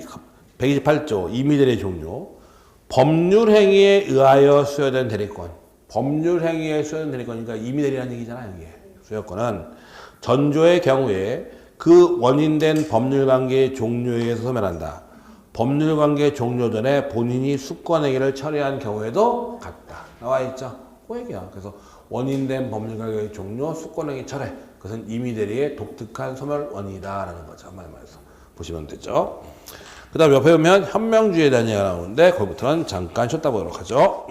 128조 임의대리 종료. 법률행위에 의하여 수여된 대리권. 법률행위에 수여된 대리권이니까 임의대리라는 얘기잖아요. 이게. 수여권은 전조의 경우에 그 원인된 법률관계의 종료에 의해서 소멸한다. 법률관계 종료 전에 본인이 수권행위를 처리한 경우에도 같다. 나와 있죠. 그 얘기야. 그래서 원인된 법률관계의 종료, 수권행위 철회. 그것은 임의대리의 독특한 소멸 원인이다라는 거죠. 한마디 말해서 보시면 되죠. 그 다음 옆에 보면 현명주의에 대한 얘기가 나오는데 거기부터는 잠깐 쉬었다 보도록 하죠.